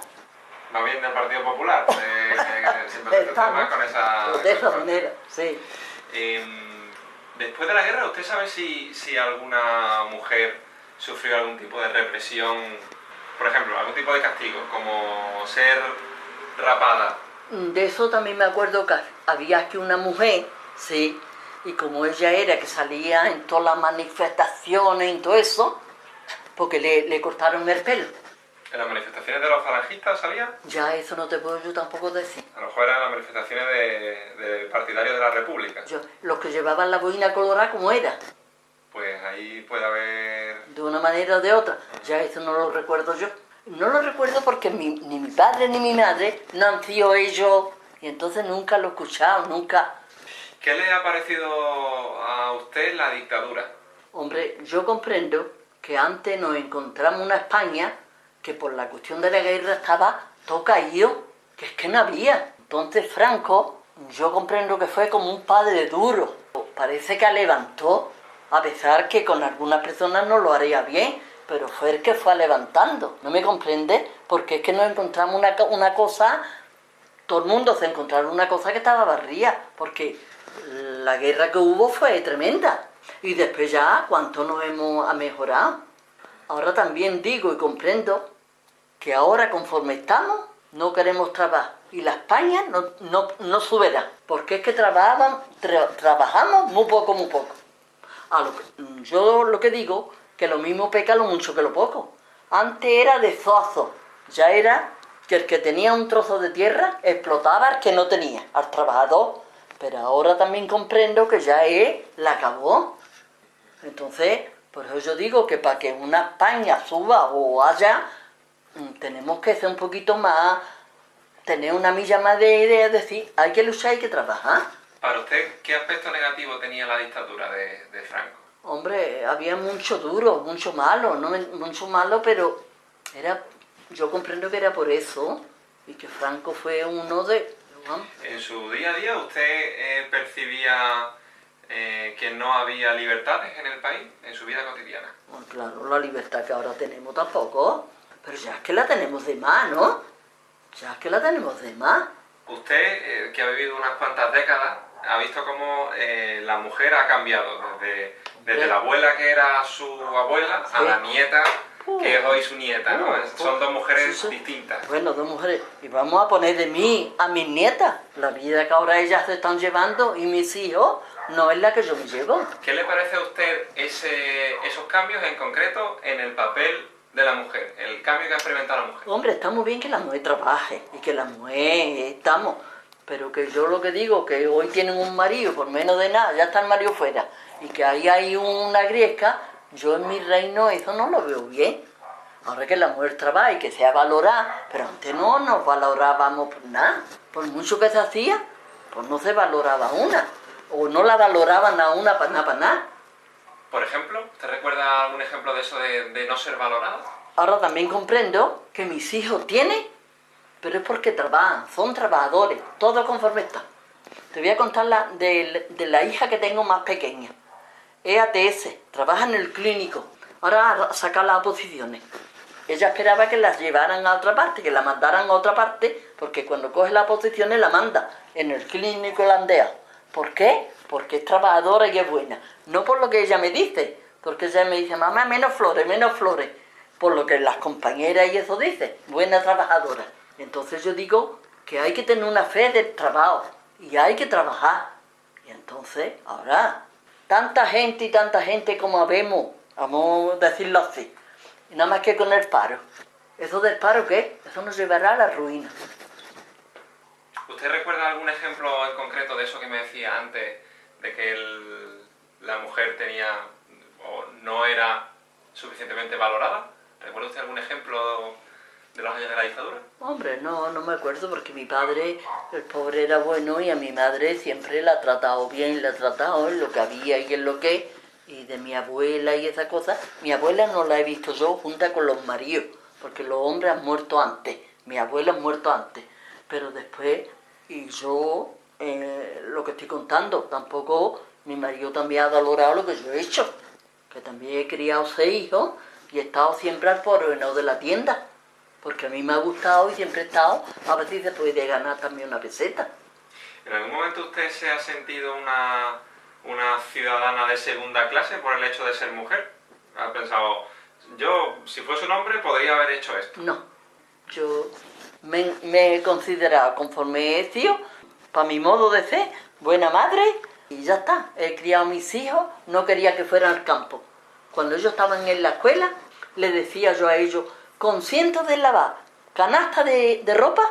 Más bien del Partido Popular, que siempre se más con esa... De esa manera, sí. Después de la guerra, ¿usted sabe si alguna mujer sufrió algún tipo de represión, por ejemplo, algún tipo de castigo, como ser rapada? De eso también me acuerdo que había aquí una mujer, sí, y como ella era que salía en todas las manifestaciones y todo eso, porque le cortaron el pelo. ¿En las manifestaciones de los falangistas salía? Ya eso no te puedo yo tampoco decir. A lo mejor eran las manifestaciones de partidarios de la República. Los que llevaban la boina colorada, como era. Pues ahí puede haber... De una manera o de otra. Ya eso no lo recuerdo yo. No lo recuerdo porque ni mi padre ni mi madre no han sido ellos, y entonces nunca lo he escuchado, nunca. ¿Qué le ha parecido a usted la dictadura? Hombre, yo comprendo que antes nos encontramos una España que por la cuestión de la guerra estaba todo caído, que es que no había. Entonces Franco, yo comprendo que fue como un padre duro. Parece que levantó, a pesar que con algunas personas no lo haría bien, pero fue el que fue levantando. ¿No me comprende? Porque es que nos encontramos una cosa, todo el mundo se encontraron una cosa que estaba barría, porque la guerra que hubo fue tremenda. Y después ya, ¿cuánto nos hemos mejorado? Ahora también digo y comprendo que ahora conforme estamos, no queremos trabajar. Y la España no subirá, porque es que trabajamos muy poco, muy poco. Yo lo que digo, que lo mismo peca lo mucho que lo poco. Antes era de zozo, ya era que el que tenía un trozo de tierra explotaba al que no tenía, al trabajador. Pero ahora también comprendo que ya la acabó. Entonces, por eso yo digo que para que una España suba o haya, tenemos que ser un poquito más, tener una milla más de idea, decir, hay que luchar, hay que trabajar. Para usted, ¿qué aspecto negativo tenía la dictadura de Franco? Hombre, había mucho duro, mucho malo, no mucho malo, pero yo comprendo que era por eso, y que Franco fue uno de... En su día a día, ¿usted percibía que no había libertades en el país, en su vida cotidiana? Bueno, claro, la libertad que ahora tenemos tampoco, pero ya es que la tenemos de más, ¿no? Ya es que la tenemos de más. Usted, que ha vivido unas cuantas décadas, ha visto cómo la mujer ha cambiado desde la abuela que era su abuela a la nieta que es hoy su nieta, ¿no? Son dos mujeres distintas. Bueno, dos mujeres. Y vamos a poner de mí a mis nietas. La vida que ahora ellas se están llevando y mis hijos no es la que yo me llevo. ¿Qué le parece a usted esos cambios en concreto en el papel de la mujer, el cambio que ha experimentado la mujer? Hombre, está muy bien que la mujer trabaje y que la mujer estamos, pero que yo lo que digo, que hoy tienen un marido por menos de nada, ya está el marido fuera, y que ahí hay una griesca, yo en mi reino eso no lo veo bien. Ahora que la mujer trabaja y que sea valorada, pero antes no nos valorábamos por nada. Por mucho que se hacía, pues no se valoraba una, o no la valoraban a una para nada. Por ejemplo, ¿usted recuerda algún ejemplo de eso de no ser valorado? Ahora también comprendo que mis hijos tienen, pero es porque trabajan, son trabajadores, todo conforme está. Te voy a contar de la hija que tengo más pequeña. Es ATS, trabaja en el clínico, ahora saca las oposiciones. Ella esperaba que las llevaran a otra parte, que la mandaran a otra parte, porque cuando coge las oposiciones la manda en el clínico holandés. ¿Por qué? porque es trabajadora y es buena. No por lo que ella me dice, porque ella me dice, mamá, menos flores, por lo que las compañeras y eso dicen, buena trabajadora. Entonces yo digo que hay que tener una fe del trabajo y hay que trabajar. Y entonces, ahora, tanta gente como habemos, vamos a decirlo así, y nada más que con el paro. ¿Eso del paro qué? Eso nos llevará a la ruina. ¿Usted recuerda algún ejemplo en concreto de eso que me decía antes, de que la mujer tenía o no era suficientemente valorada? ¿Recuerda usted algún ejemplo de los años de la dictadura? Hombre, no me acuerdo porque mi padre, el pobre era bueno y a mi madre siempre la ha tratado bien, la ha tratado en lo que había y en lo que... Y de mi abuela y esa cosa, mi abuela no la he visto yo junta con los maridos, porque los hombres han muerto antes, mi abuela ha muerto antes, pero después, y yo, lo que estoy contando, tampoco mi marido también ha valorado lo que yo he hecho, que también he criado 6 hijos y he estado siempre al porvenir de la tienda, porque a mí me ha gustado y siempre he estado, a ver si se puede ganar también una peseta. ¿En algún momento usted se ha sentido una ciudadana de segunda clase por el hecho de ser mujer? ¿Ha pensado, yo, si fuese un hombre, podría haber hecho esto? No, yo me he considerado, conforme he sido, para mi modo de ser, buena madre, y ya está. He criado a mis hijos, no quería que fueran al campo. Cuando ellos estaban en la escuela, le decía yo a ellos, consciente de lavar canasta de ropa,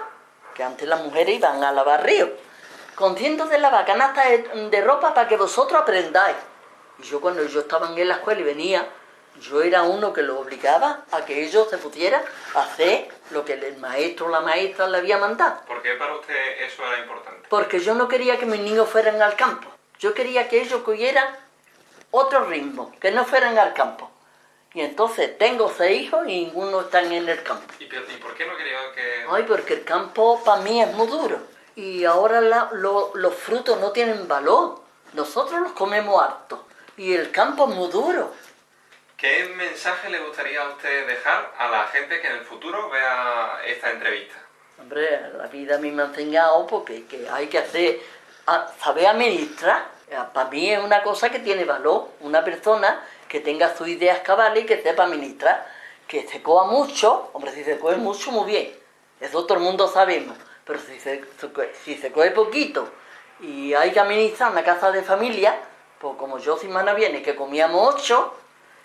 que antes las mujeres iban a lavar ríos, consciente de lavar canasta de ropa para que vosotros aprendáis. Y yo cuando ellos estaban en la escuela y venía, yo era uno que los obligaba a que ellos se pudieran hacer lo que el maestro o la maestra le había mandado. ¿Por qué para usted eso era importante? Porque yo no quería que mis niños fueran al campo. Yo quería que ellos cogieran otro ritmo, que no fueran al campo. Y entonces tengo 6 hijos y ninguno está en el campo. ¿Y por qué no quería que...? Ay, porque el campo para mí es muy duro. Y ahora los frutos no tienen valor. Nosotros los comemos harto. Y el campo es muy duro. ¿Qué mensaje le gustaría a usted dejar a la gente que en el futuro vea esta entrevista? Hombre, la vida a mí me ha enseñado porque que hay que saber administrar. Para mí es una cosa que tiene valor. Una persona que tenga sus ideas cabales y que sepa administrar. Que se coja mucho, hombre, si se coge mucho, muy bien. Eso todo el mundo sabemos. Pero si se coge poquito y hay que administrar una casa de familia, pues como yo semana viene que comíamos 8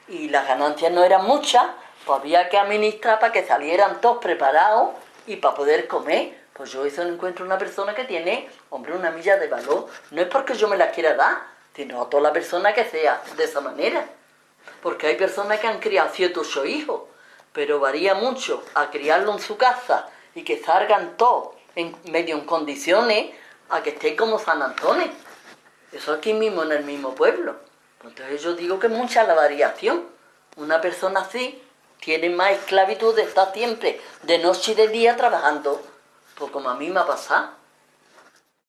y las ganancias no eran muchas, pues había que administrar para que salieran todos preparados y para poder comer. Pues yo eso no encuentro una persona que tiene, hombre, una milla de valor. No es porque yo me la quiera dar, sino a toda la persona que sea de esa manera. Porque hay personas que han criado 7 o 8 hijos, pero varía mucho a criarlo en su casa y que salgan todos medio en condiciones a que estén como San Antonio. Eso aquí mismo, en el mismo pueblo. Entonces yo digo que es mucha la variación. Una persona así tiene más esclavitud de estar siempre de noche y de día trabajando, pues como a mí me ha pasado.